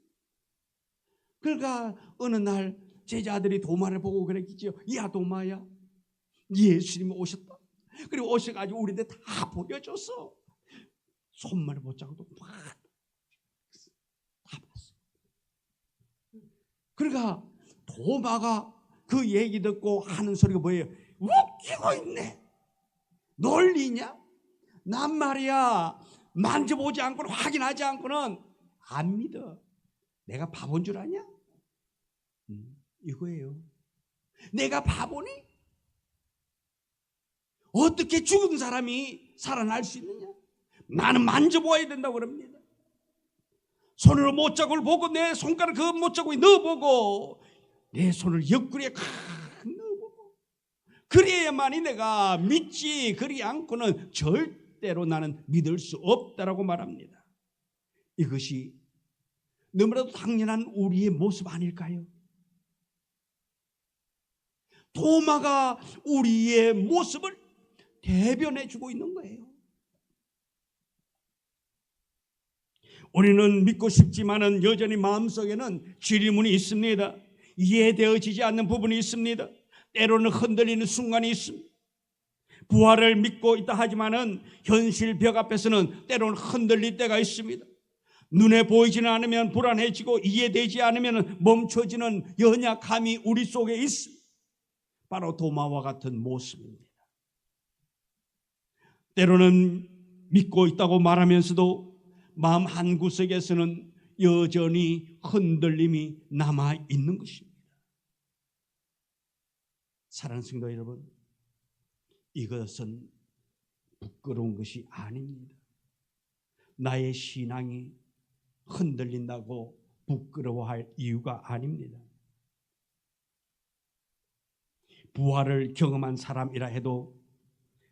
그러니까 어느 날 제자들이 도마를 보고 그랬겠죠. 야 도마야, 예수님이 오셨다. 그리고 오셔가지고 우리한테 다 보여줬어. 손만을 못잡고도 다 봤어. 그러니까 도마가 그 얘기 듣고 하는 소리가 뭐예요? 웃기고 있네. 놀리냐? 난 말이야 만져보지 않고는 확인하지 않고는 안 믿어. 내가 바본 줄 아냐? 이거예요. 내가 바보니? 어떻게 죽은 사람이 살아날 수 있느냐? 나는 만져보아야 된다고 그럽니다. 손으로 못자국을 보고 내 손가락 그 못자국에 넣어보고 내 손을 옆구리에 칵 넣어보고 그래야만이 내가 믿지. 그리 않고는 절대로 나는 믿을 수 없다라고 말합니다. 이것이 너무나도 당연한 우리의 모습 아닐까요? 도마가 우리의 모습을 대변해 주고 있는 거예요. 우리는 믿고 싶지만은 여전히 마음속에는 질문이 있습니다. 이해되어지지 않는 부분이 있습니다. 때로는 흔들리는 순간이 있습니다. 부활을 믿고 있다 하지만은 현실 벽 앞에서는 때로는 흔들릴 때가 있습니다. 눈에 보이지는 않으면 불안해지고 이해되지 않으면 멈춰지는 연약함이 우리 속에 있습니다. 바로 도마와 같은 모습입니다. 때로는 믿고 있다고 말하면서도 마음 한구석에서는 여전히 흔들림이 남아있는 것입니다. 사랑하는 성도 여러분, 이것은 부끄러운 것이 아닙니다. 나의 신앙이 흔들린다고 부끄러워할 이유가 아닙니다. 부활을 경험한 사람이라 해도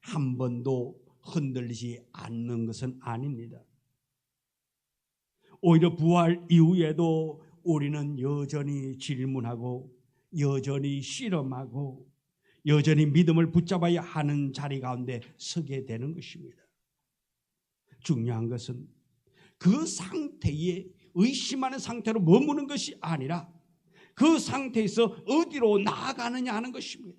한 번도 흔들리지 않는 것은 아닙니다. 오히려 부활 이후에도 우리는 여전히 질문하고 여전히 실험하고 여전히 믿음을 붙잡아야 하는 자리 가운데 서게 되는 것입니다. 중요한 것은 그 상태에 의심하는 상태로 머무는 것이 아니라 그 상태에서 어디로 나아가느냐 하는 것입니다.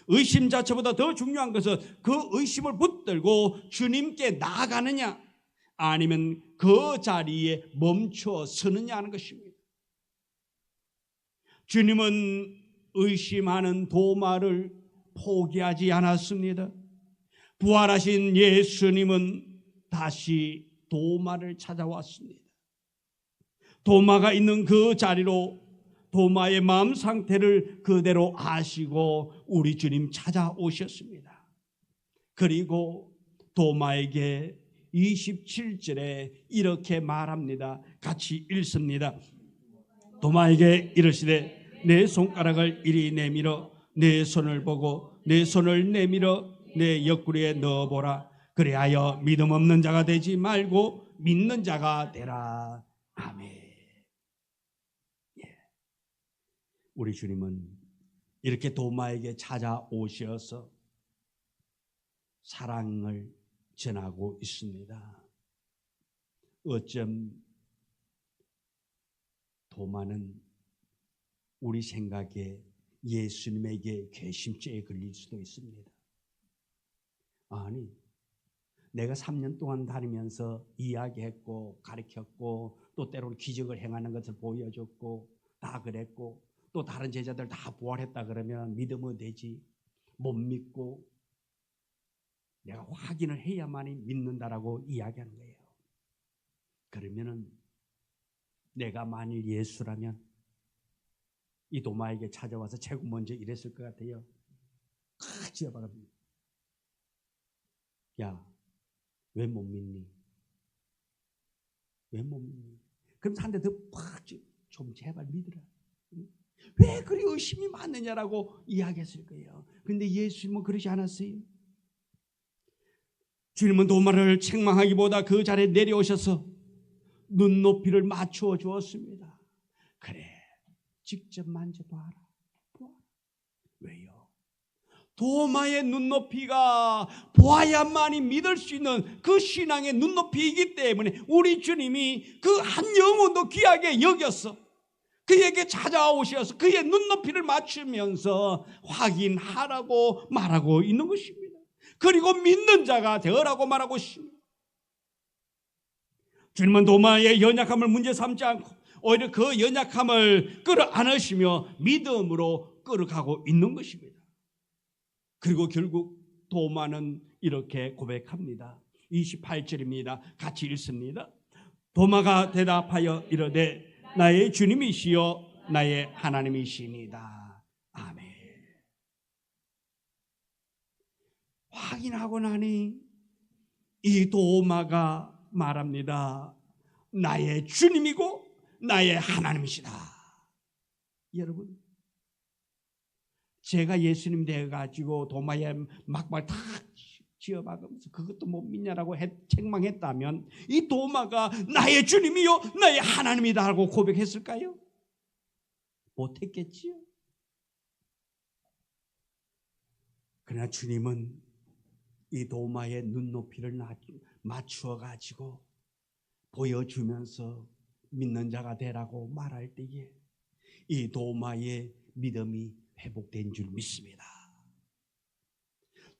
의심 자체보다 더 중요한 것은 그 의심을 붙들고 주님께 나아가느냐 아니면 그 자리에 멈춰 서느냐 하는 것입니다. 주님은 의심하는 도마를 포기하지 않았습니다. 부활하신 예수님은 다시 도마를 찾아왔습니다. 도마가 있는 그 자리로 도마의 마음 상태를 그대로 아시고 우리 주님 찾아오셨습니다. 그리고 도마에게 27절에 이렇게 말합니다. 같이 읽습니다. 도마에게 이르시되 내 손가락을 이리 내밀어 내 손을 보고 내 손을 내밀어 내 옆구리에 넣어보라. 그리하여 믿음 없는 자가 되지 말고 믿는 자가 되라. 아멘. 우리 주님은 이렇게 도마에게 찾아오셔서 사랑을 전하고 있습니다. 어쩜 도마는 우리 생각에 예수님에게 괘씸죄에 걸릴 수도 있습니다. 아니, 내가 3년 동안 다니면서 이야기했고 가르쳤고 또 때로는 기적을 행하는 것을 보여줬고 다 그랬고 또 다른 제자들 다 부활했다 그러면 믿으면 되지. 못 믿고 내가 확인을 해야만이 믿는다라고 이야기하는 거예요. 그러면은 내가 만일 예수라면 이 도마에게 찾아와서 최고 먼저 이랬을 것 같아요. 지어박았습니다. 야, 왜 못 믿니? 왜 못 믿니? 그럼 한 대 더 팍 좀 제발 믿으라. 왜 그리 의심이 많느냐라고 이야기했을 거예요. 근데 예수님은 그러지 않았어요. 주님은 도마를 책망하기보다 그 자리에 내려오셔서 눈높이를 맞추어 주었습니다. 그래, 직접 만져봐라. 왜요? 도마의 눈높이가 보아야만이 믿을 수 있는 그 신앙의 눈높이이기 때문에 우리 주님이 그 한 영혼도 귀하게 여겼어. 그에게 찾아오셔서 그의 눈높이를 맞추면서 확인하라고 말하고 있는 것입니다. 그리고 믿는 자가 되어라고 말하고 있습니다. 주님은 도마의 연약함을 문제 삼지 않고 오히려 그 연약함을 끌어안으시며 믿음으로 끌어가고 있는 것입니다. 그리고 결국 도마는 이렇게 고백합니다. 28절입니다. 같이 읽습니다. 도마가 대답하여 이르되 나의 주님이시여 나의 하나님이시니이다. 아멘. 확인하고 나니 이 도마가 말합니다. 나의 주님이고 나의 하나님이시다. 여러분, 제가 예수님 되어가지고 도마에 막말 다 지어박으면서 그것도 못 믿냐라고 책망했다면 이 도마가 나의 주님이요 나의 하나님이다 하고 고백했을까요? 못했겠지요. 그러나 주님은 이 도마의 눈높이를 맞추어 가지고 보여주면서 믿는 자가 되라고 말할 때에 이 도마의 믿음이 회복된 줄 믿습니다.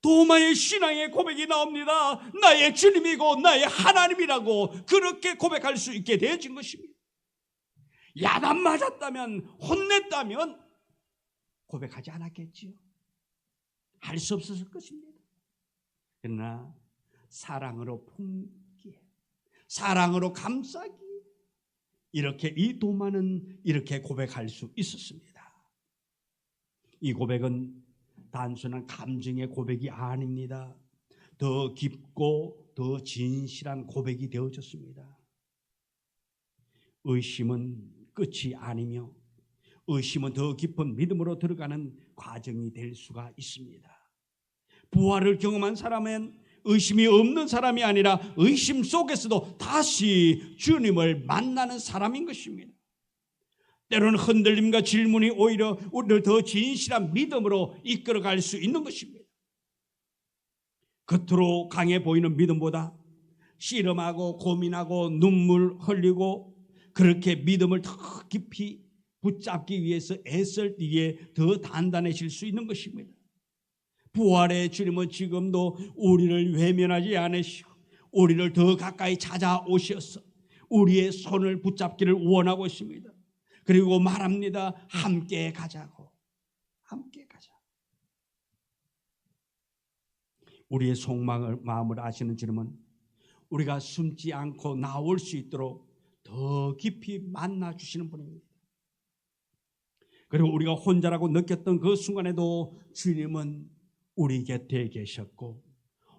도마의 신앙의 고백이 나옵니다. 나의 주님이고 나의 하나님이라고 그렇게 고백할 수 있게 되어진 것입니다. 야단 맞았다면, 혼냈다면 고백하지 않았겠지요. 할 수 없었을 것입니다. 그러나 사랑으로 품기, 사랑으로 감싸기, 이렇게 이 도마는 이렇게 고백할 수 있었습니다. 이 고백은 단순한 감정의 고백이 아닙니다. 더 깊고 더 진실한 고백이 되어졌습니다. 의심은 끝이 아니며 의심은 더 깊은 믿음으로 들어가는 과정이 될 수가 있습니다. 부활을 경험한 사람은 의심이 없는 사람이 아니라 의심 속에서도 다시 주님을 만나는 사람인 것입니다. 때로는 흔들림과 질문이 오히려 우리를 더 진실한 믿음으로 이끌어갈 수 있는 것입니다. 겉으로 강해 보이는 믿음보다 씨름하고 고민하고 눈물 흘리고 그렇게 믿음을 더 깊이 붙잡기 위해서 애쓸 때에 더 단단해질 수 있는 것입니다. 부활의 주님은 지금도 우리를 외면하지 않으시고 우리를 더 가까이 찾아오셔서 우리의 손을 붙잡기를 원하고 있습니다. 그리고 말합니다. 함께 가자고. 함께 가자. 우리의 속마음을 마음을 아시는 주님은 우리가 숨지 않고 나올 수 있도록 더 깊이 만나 주시는 분입니다. 그리고 우리가 혼자라고 느꼈던 그 순간에도 주님은 우리 곁에 계셨고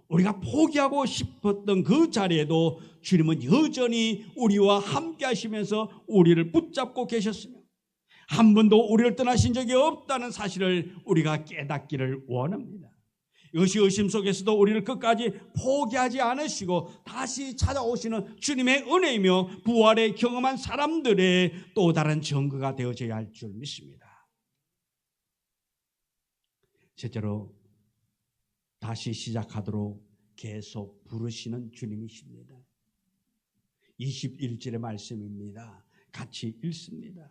우리가 포기하고 싶었던 그 자리에도 주님은 여전히 우리와 함께 하시면서 우리를 붙잡고 계셨으며 한 번도 우리를 떠나신 적이 없다는 사실을 우리가 깨닫기를 원합니다. 이것이 의심 속에서도 우리를 끝까지 포기하지 않으시고 다시 찾아오시는 주님의 은혜이며 부활에 경험한 사람들의 또 다른 증거가 되어져야 할 줄 믿습니다. 실제로 다시 시작하도록 계속 부르시는 주님이십니다. 21절의 말씀입니다. 같이 읽습니다.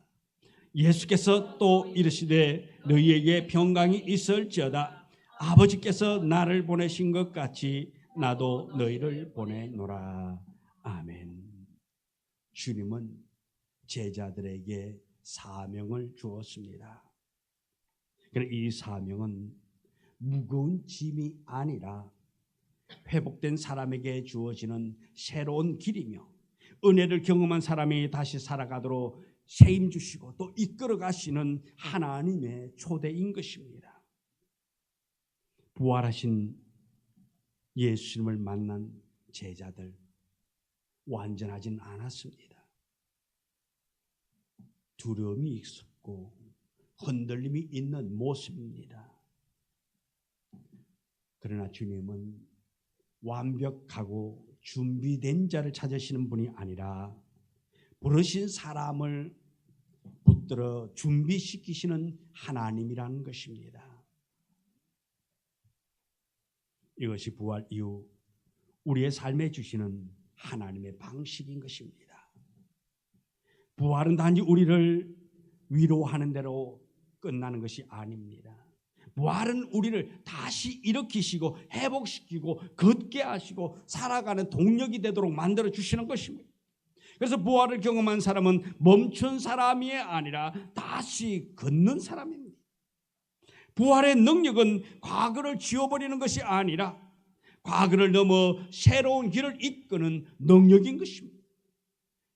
예수께서 또 이르시되 너희에게 평강이 있을지어다. 아버지께서 나를 보내신 것 같이 나도 너희를 보내노라. 아멘. 주님은 제자들에게 사명을 주었습니다. 그런데 이 사명은 무거운 짐이 아니라 회복된 사람에게 주어지는 새로운 길이며 은혜를 경험한 사람이 다시 살아가도록 세임 주시고 또 이끌어 가시는 하나님의 초대인 것입니다. 부활하신 예수님을 만난 제자들 완전하진 않았습니다. 두려움이 있었고 흔들림이 있는 모습입니다. 그러나 주님은 완벽하고 준비된 자를 찾으시는 분이 아니라 부르신 사람을 붙들어 준비시키시는 하나님이라는 것입니다. 이것이 부활 이후 우리의 삶에 주시는 하나님의 방식인 것입니다. 부활은 단지 우리를 위로하는 대로 끝나는 것이 아닙니다. 부활은 우리를 다시 일으키시고 회복시키고 걷게 하시고 살아가는 동력이 되도록 만들어 주시는 것입니다. 그래서 부활을 경험한 사람은 멈춘 사람이 아니라 다시 걷는 사람입니다. 부활의 능력은 과거를 지워버리는 것이 아니라 과거를 넘어 새로운 길을 이끄는 능력인 것입니다.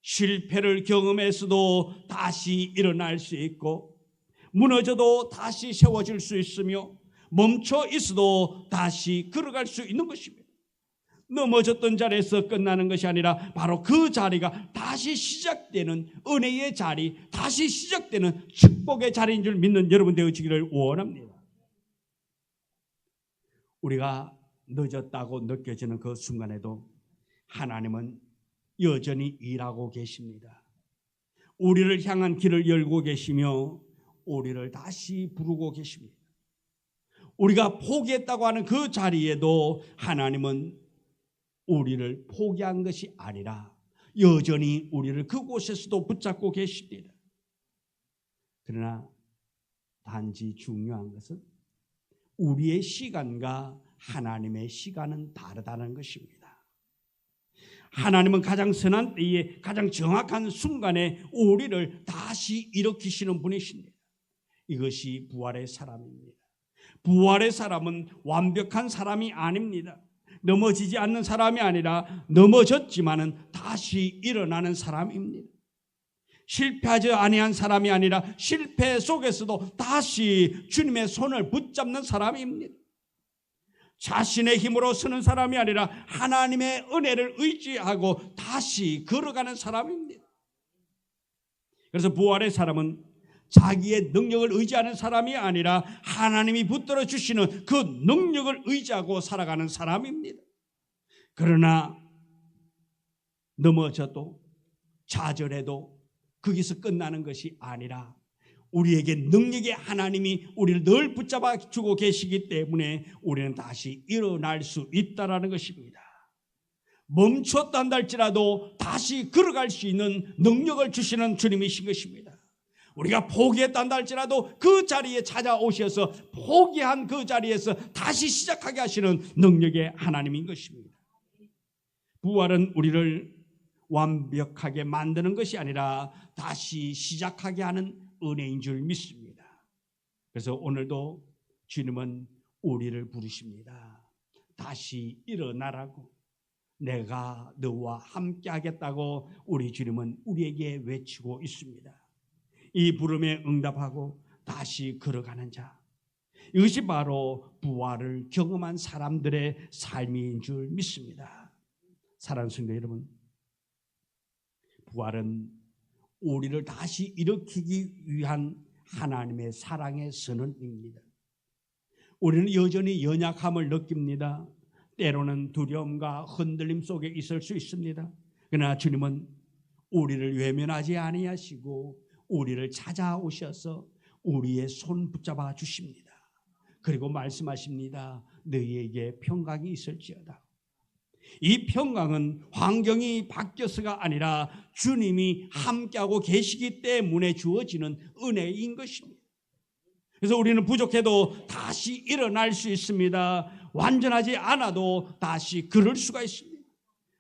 실패를 경험해서도 다시 일어날 수 있고 무너져도 다시 세워질 수 있으며 멈춰 있어도 다시 걸어갈 수 있는 것입니다. 넘어졌던 자리에서 끝나는 것이 아니라 바로 그 자리가 다시 시작되는 은혜의 자리, 다시 시작되는 축복의 자리인 줄 믿는 여러분 되어지기를 원합니다. 우리가 늦었다고 느껴지는 그 순간에도 하나님은 여전히 일하고 계십니다. 우리를 향한 길을 열고 계시며 우리를 다시 부르고 계십니다. 우리가 포기했다고 하는 그 자리에도 하나님은 우리를 포기한 것이 아니라 여전히 우리를 그곳에서도 붙잡고 계십니다. 그러나 단지 중요한 것은 우리의 시간과 하나님의 시간은 다르다는 것입니다. 하나님은 가장 선한 때에 가장 정확한 순간에 우리를 다시 일으키시는 분이십니다. 이것이 부활의 사람입니다. 부활의 사람은 완벽한 사람이 아닙니다. 넘어지지 않는 사람이 아니라 넘어졌지만은 다시 일어나는 사람입니다. 실패하지 아니한 사람이 아니라 실패 속에서도 다시 주님의 손을 붙잡는 사람입니다. 자신의 힘으로 서는 사람이 아니라 하나님의 은혜를 의지하고 다시 걸어가는 사람입니다. 그래서 부활의 사람은 자기의 능력을 의지하는 사람이 아니라 하나님이 붙들어 주시는 그 능력을 의지하고 살아가는 사람입니다. 그러나 넘어져도 좌절해도 거기서 끝나는 것이 아니라 우리에게 능력의 하나님이 우리를 늘 붙잡아 주고 계시기 때문에 우리는 다시 일어날 수 있다는 것입니다. 멈췄다 한다 할지라도 다시 걸어갈 수 있는 능력을 주시는 주님이신 것입니다. 우리가 포기했다 한다 할지라도 그 자리에 찾아오셔서 포기한 그 자리에서 다시 시작하게 하시는 능력의 하나님인 것입니다. 부활은 우리를 완벽하게 만드는 것이 아니라 다시 시작하게 하는 은혜인 줄 믿습니다. 그래서 오늘도 주님은 우리를 부르십니다. 다시 일어나라고, 내가 너와 함께 하겠다고 우리 주님은 우리에게 외치고 있습니다. 이 부름에 응답하고 다시 걸어가는 자, 이것이 바로 부활을 경험한 사람들의 삶인 줄 믿습니다. 사랑하는 성도 여러분, 부활은 우리를 다시 일으키기 위한 하나님의 사랑의 선언입니다. 우리는 여전히 연약함을 느낍니다. 때로는 두려움과 흔들림 속에 있을 수 있습니다. 그러나 주님은 우리를 외면하지 아니하시고 우리를 찾아오셔서 우리의 손 붙잡아 주십니다. 그리고 말씀하십니다. 너희에게 평강이 있을지어다. 이 평강은 환경이 바뀌어서가 아니라 주님이 함께하고 계시기 때문에 주어지는 은혜인 것입니다. 그래서 우리는 부족해도 다시 일어날 수 있습니다. 완전하지 않아도 다시 걸을 수가 있습니다.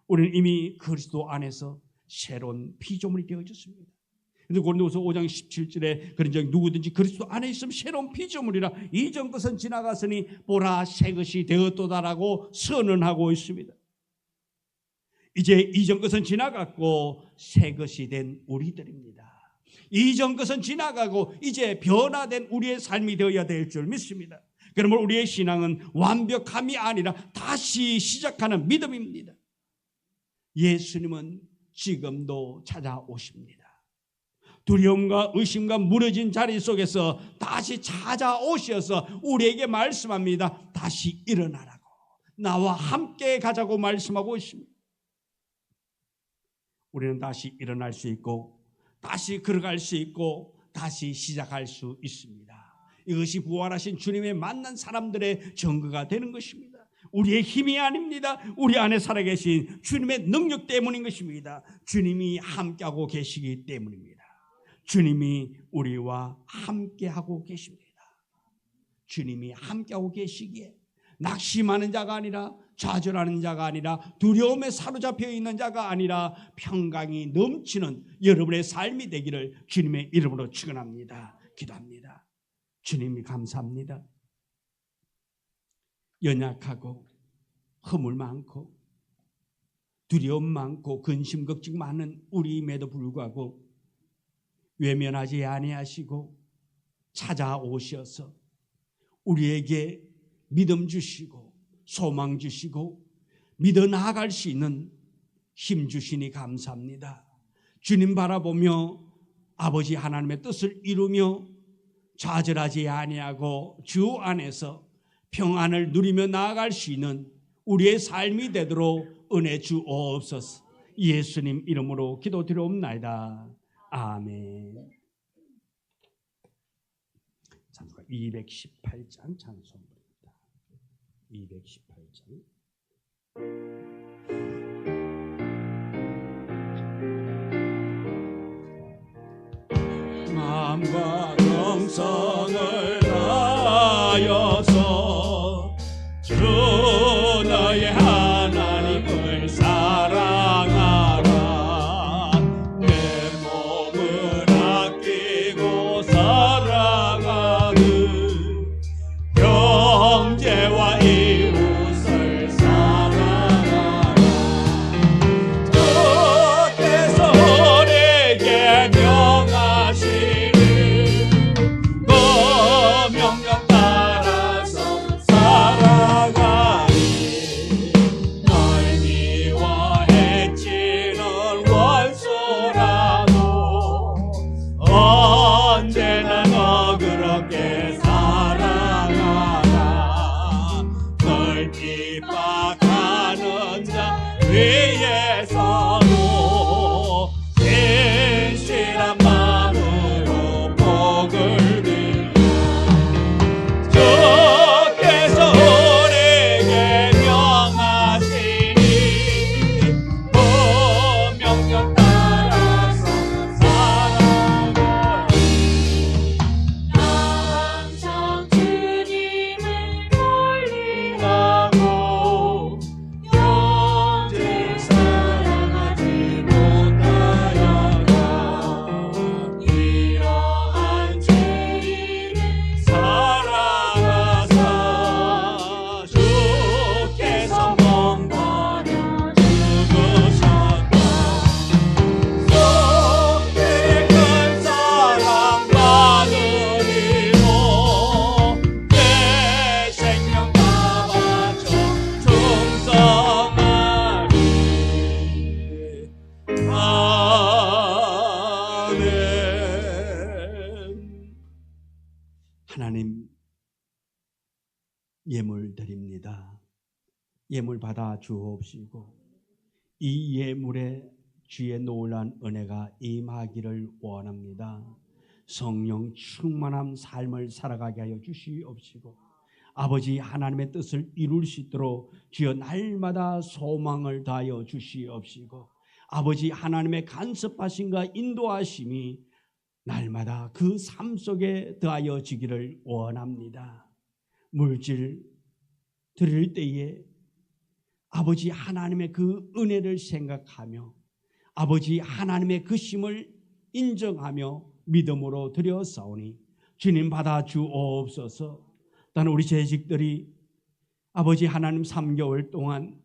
우리는 이미 그리스도 안에서 새로운 피조물이 되어졌습니다. 그래서 고린도후서 5장 17절에 그런 적 누구든지 그리스도 안에 있으면 새로운 피조물이라 이전 것은 지나갔으니 보라 새 것이 되었도다라고 선언하고 있습니다. 이제 이전 것은 지나갔고 새 것이 된 우리들입니다. 이전 것은 지나가고 이제 변화된 우리의 삶이 되어야 될 줄 믿습니다. 그러면 우리의 신앙은 완벽함이 아니라 다시 시작하는 믿음입니다. 예수님은 지금도 찾아오십니다. 두려움과 의심과 무너진 자리 속에서 다시 찾아오셔서 우리에게 말씀합니다. 다시 일어나라고, 나와 함께 가자고 말씀하고 있습니다. 우리는 다시 일어날 수 있고 다시 걸어갈 수 있고 다시 시작할 수 있습니다. 이것이 부활하신 주님의 만난 사람들의 증거가 되는 것입니다. 우리의 힘이 아닙니다. 우리 안에 살아계신 주님의 능력 때문인 것입니다. 주님이 함께하고 계시기 때문입니다. 주님이 우리와 함께하고 계십니다. 주님이 함께하고 계시기에 낙심하는 자가 아니라, 좌절하는 자가 아니라, 두려움에 사로잡혀 있는 자가 아니라 평강이 넘치는 여러분의 삶이 되기를 주님의 이름으로 축원합니다. 기도합니다. 주님이 감사합니다. 연약하고 허물 많고 두려움 많고 근심 걱정 많은 우리임에도 불구하고 외면하지 아니하시고 찾아오셔서 우리에게 믿음 주시고 소망 주시고 믿어 나아갈 수 있는 힘 주시니 감사합니다. 주님 바라보며 아버지 하나님의 뜻을 이루며 좌절하지 아니하고 주 안에서 평안을 누리며 나아갈 수 있는 우리의 삶이 되도록 은혜 주옵소서. 예수님 이름으로 기도드리옵나이다. 아멘. 218장 찬송입니다. 218장. 마음과 정성을 다하여서 주 너의 하나님을 사랑하라. 내 몸을 아끼고 사랑하는 형제와 이웃을 사랑하라. 주께서 우리에게 명하시는 그 명령 따라서 살아가니 널 미워해치는 원수라도 언제나 너그럽게 사랑하라. 널 핍박하는 자 위에서도 진실한 마음으로 복을 빌려 주께서 우리에게 명하시니 그 명령 따라서 살아가니 항상 주님을 멀리하고 영제 사랑하지 못하여가 이러한 죄인을 사랑하사 주께서 멍버려 죽으셨다. 속죄의 큰 사랑 받으리로 내 생명 다 바쳐 충성하리. 아멘. 하나님, 예물 드립니다. 예물 받아 주옵시고 이 예물에 주의 놀란 은혜가 임하기를 원합니다. 성령 충만한 삶을 살아가게 하여 주시옵시고 아버지 하나님의 뜻을 이룰 수 있도록 주여 날마다 소망을 다하여 주시옵시고 아버지 하나님의 간섭하심과 인도하심이 날마다 그 삶 속에 더하여지기를 원합니다. 물질 드릴 때에 아버지 하나님의 그 은혜를 생각하며 아버지 하나님의 그 심을 인정하며 믿음으로 드려싸우니 주님 받아 주옵소서. 또한 우리 재직들이 아버지 하나님 3개월 동안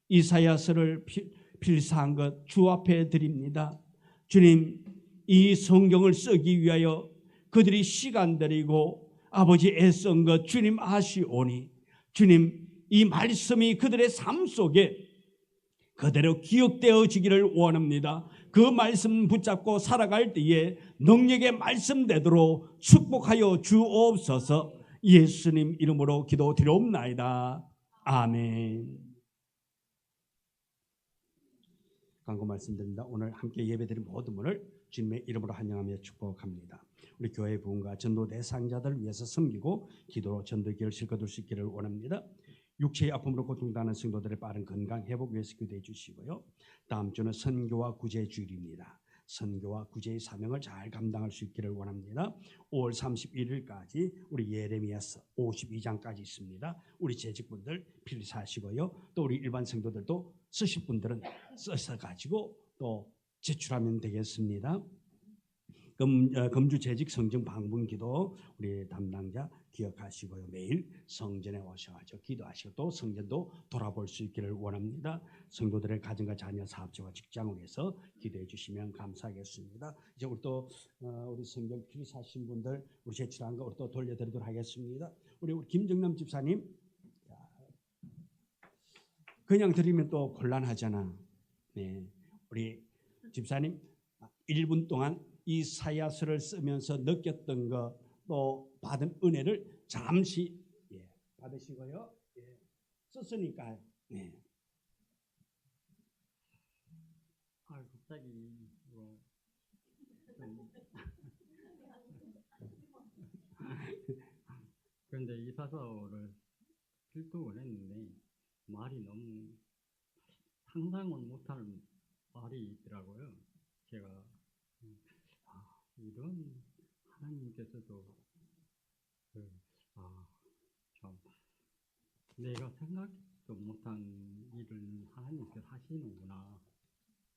이사야서를 필사한 것 주 앞에 드립니다. 주님, 이 성경을 쓰기 위하여 그들이 시간 들이고 아버지 애쓴 것 주님 아시오니 주님, 이 말씀이 그들의 삶 속에 그대로 기억되어지기를 원합니다. 그 말씀 붙잡고 살아갈 때에 능력의 말씀되도록 축복하여 주옵소서. 예수님 이름으로 기도드리옵나이다. 아멘. 광고 말씀드립니다. 오늘 함께 예배드린 모든 분을 주님의 이름으로 환영하며 축복합니다. 우리 교회 부흥과 전도 대상자들 위해서 섬기고 기도로 전도기를 실거둘 수 있기를 원합니다. 육체의 아픔으로 고통당하는 성도들의 빠른 건강 회복 위해서 기도해 주시고요. 다음 주는 선교와 구제 주일입니다. 선교와 구제의 사명을 잘 감당할 수 있기를 원합니다. 5월 31일까지 우리 예레미야서 52장까지 있습니다. 우리 재직분들 필사하시고요. 또 우리 일반 성도들도 쓰실 분들은 써서 가지고 또 제출하면 되겠습니다. 금주 재직 성정 방문 기도 우리 담당자 기억하시고요. 매일 성전에 오셔가지고 기도하시고 또 성전도 돌아볼 수 있기를 원합니다. 성도들의 가정과 자녀, 사업자와 직장을 위해서 기도해 주시면 감사하겠습니다. 이제 우리 또 우리 성경 필사하신 분들 우리 제출한 거 우리 또 돌려드리도록 하겠습니다. 우리 김정남 집사님, 그냥 드리면 또 곤란하잖아. 네, 우리 집사님 1분 동안 이사야서를 쓰면서 느꼈던 거 또 받은 은혜를 잠시 받으시고요. 썼으니까. 갑자기 그런데 이 사서를 필독을 했는데 말이 너무 상상을 못하는 말이 있더라고요. 제가 이런 하나님께서도 참 내가 생각도 못한 일을 하나님께서 하시는구나,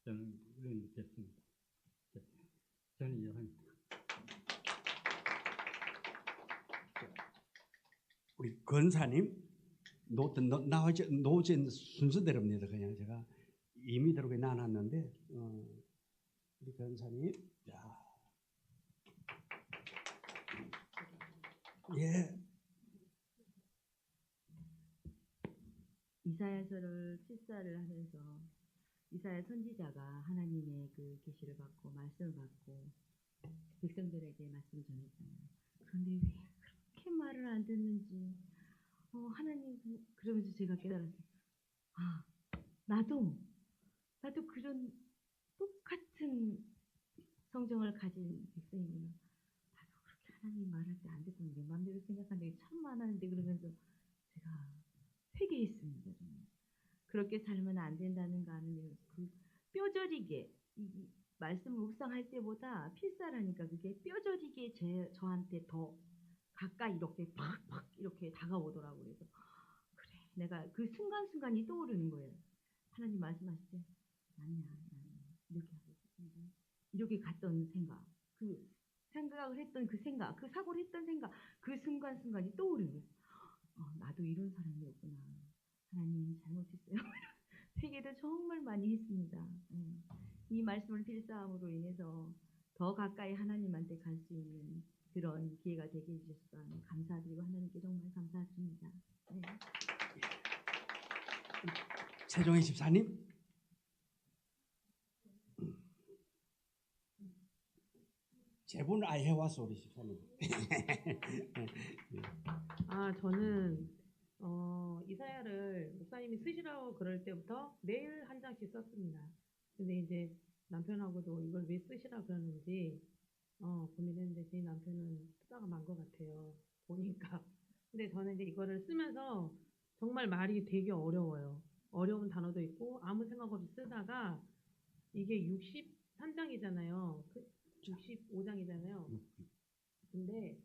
저는 이런 느꼈습니다. 저는 이런 우리 권사님 노젠 순서대로입니다. 그냥 제가 임의대로 나눴는데 우리 권사님, 이사야서를 필사를 하면서 이사야 선지자가 하나님의 그 계시를 받고 말씀을 받고 백성들에게 말씀을 전했잖아요. 그런데 왜 그렇게 말을 안 듣는지 하나님, 그러면서 제가 깨달았어요. 나도 그런 똑같은 성정을 가진 백성이구나. 나도 그렇게 하나님 말할 때 안 듣고 내 마음대로 생각하는 게 참 많았는데, 그러면서 제가 회개했습니다. 정말. 그렇게 살면 안 된다는 거는 그 뼈저리게 이 말씀 묵상할 때보다 필사라니까 그게 뼈저리게 저한테 더 가까이 이렇게 팍팍 이렇게 다가오더라고요. 그래서 그래, 내가 그 순간순간이 떠오르는 거예요. 하나님 말씀하실 때 맞냐 이렇게 하고 있었는데, 이렇게 갔던 생각, 그 생각을 했던 그 생각, 그 사고를 했던 생각, 그 순간순간이 떠오르는 거예요. 나도 이런 사람이었구나. 하나님 잘못했어요. 회개를 정말 많이 했습니다. 이 말씀을 필사함으로 인해서 더 가까이 하나님한테 갈 수 있는 그런 기회가 되게 해주셔서 감사드리고 하나님께 정말 감사드립니다. 네. 세종의 집사님, 제본 아예 해와서 우리 집사님. 저는 이사야를 목사님이 쓰시라고 그럴 때부터 매일 한 장씩 썼습니다. 근데 이제 남편하고도 이걸 왜 쓰시라 그러는지 고민했는데 제 남편은 투자가 많은 것 같아요. 보니까. 근데 저는 이제 이거를 쓰면서 정말 말이 되게 어려워요. 어려운 단어도 있고 아무 생각 없이 쓰다가 이게 63장이잖아요. 65장이잖아요. 근데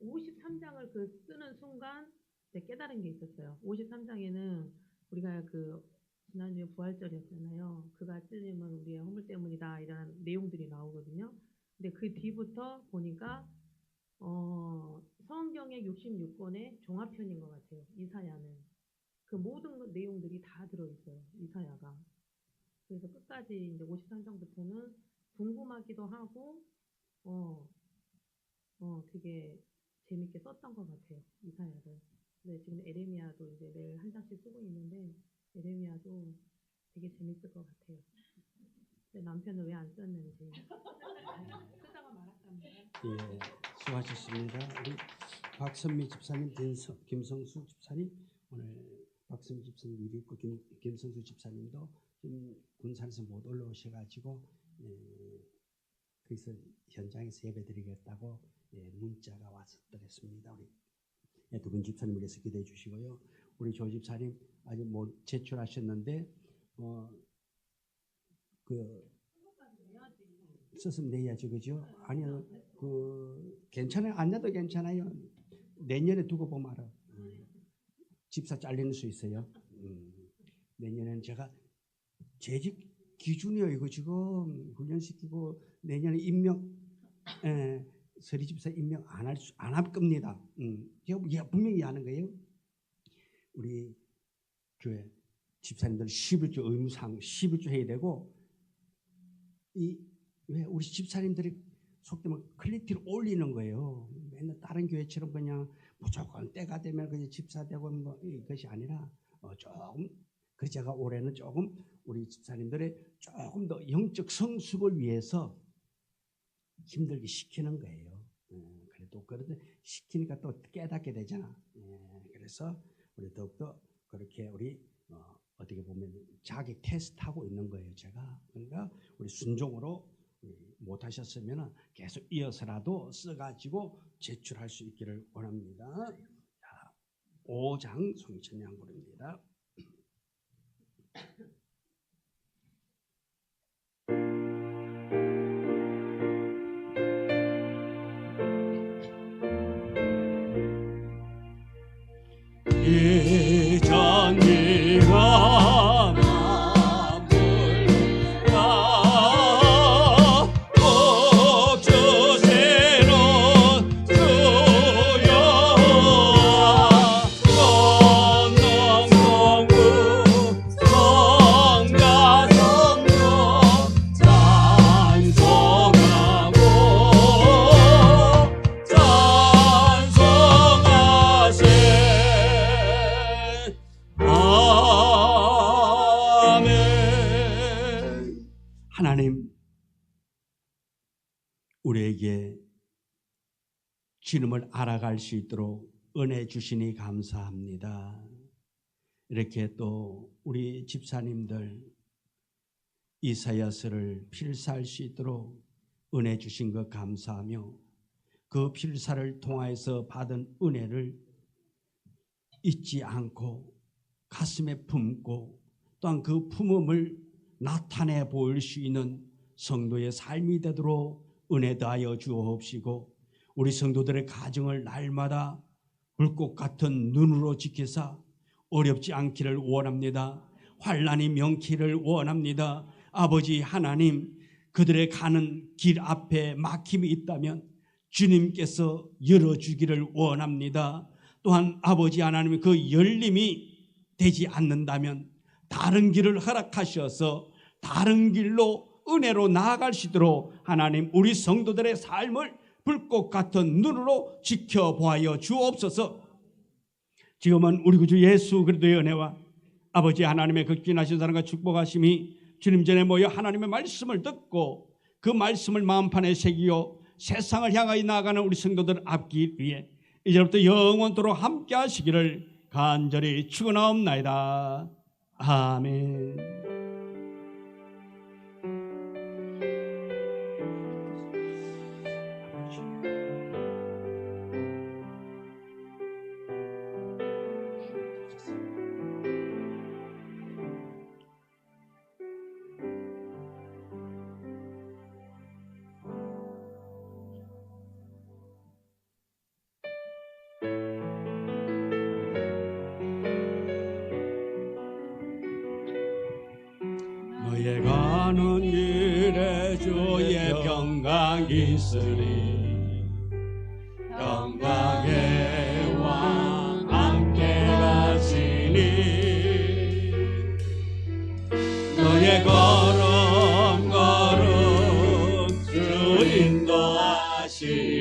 53장을 그 쓰는 순간 제가 깨달은 게 있었어요. 53장에는 우리가 그 지난주에 부활절이었잖아요. 그가 찔림은 우리의 허물 때문이다, 이런 내용들이 나오거든요. 근데 그 뒤부터 보니까 성경의 66권의 종합편인 것 같아요. 이사야는 그 모든 내용들이 다 들어있어요. 이사야가. 그래서 끝까지 이제 53장부터는 궁금하기도 하고 되게 재밌게 썼던 것 같아요. 이사야를. 근데 지금 에레미야도 이제 매일 한 장씩 쓰고 있는데 에레미야도 되게 재밌을 것 같아요. 근데 남편은 왜 안 썼는지 쓰다가 말았답니다. 예, 수고하셨습니다. 우리 박선미 집사님, 김성수 집사님, 오늘 박선미 집사님 일이 있고 김성수 집사님도 지금 군산에서 못 올라오셔가지고 그래서 현장에서 예배드리겠다고 문자가 왔었더랬습니다. 우리 두 분 집사님을 위해서 기도해 주시고요. 우리 조 집사님 아직 못 제출하셨는데 썼으면 내야죠, 그죠? 아니요, 괜찮아요. 안 내도 괜찮아요. 내년에 두고 보면 알아. 집사 잘리는 수 있어요. 내년에는 제가 재직 기준이요. 이거 지금 훈련시키고 내년에 임명, 서리 집사 임명 안 할 겁니다. 제가 분명히 하는 거예요. 우리 교회 집사님들 11조 의무상 11조 해야 되고 왜 우리 집사님들이 속되면 퀄리티를 올리는 거예요. 맨날 다른 교회처럼 그냥 무조건 때가 되면 그냥 집사되고 뭐 이것이 아니라 조금 그래서 제가 올해는 조금 우리 집사님들의 조금 더 영적 성숙을 위해서 힘들게 시키는 거예요. 그래도 시키니까 또 깨닫게 되잖아. 그래서 우리 더욱더 그렇게 우리 어떻게 보면 자격 테스트하고 있는 거예요. 제가 그러니까 우리 순종으로 못하셨으면 계속 이어서라도 써가지고 제출할 수 있기를 원합니다. 자, 5장 송천양고입니다. 이 잔디가 만물다 옥주새로 수여와 건너공구 성가성도 찬송하고 찬송하세 아멘. 하나님, 우리에게 주님을 알아갈 수 있도록 은혜 주시니 감사합니다. 이렇게 또 우리 집사님들 이사야서를 필사할 수 있도록 은혜 주신 것 감사하며 그 필사를 통하여서 받은 은혜를 잊지 않고 가슴에 품고 또한 그 품음을 나타내 보일 수 있는 성도의 삶이 되도록 은혜 다하여 주옵시고 우리 성도들의 가정을 날마다 불꽃 같은 눈으로 지켜사 어렵지 않기를 원합니다. 환난이 명키를 원합니다. 아버지 하나님, 그들의 가는 길 앞에 막힘이 있다면 주님께서 열어주기를 원합니다. 또한 아버지 하나님, 그 열림이 되지 않는다면 다른 길을 허락하셔서 다른 길로 은혜로 나아갈 수 있도록 하나님 우리 성도들의 삶을 불꽃 같은 눈으로 지켜보아여 주옵소서. 지금은 우리 구주 예수 그리스도의 은혜와 아버지 하나님의 극진하신 사랑과 축복하심이 주님 전에 모여 하나님의 말씀을 듣고 그 말씀을 마음판에 새기어 세상을 향하여 나아가는 우리 성도들 앞길 위해 이제부터 영원토록 함께 하시기를 간절히 축원하옵나이다. 아멘. 너의 가는 길에 주의 평강 있으리 평강의 왕 함께 가시니 너의 없이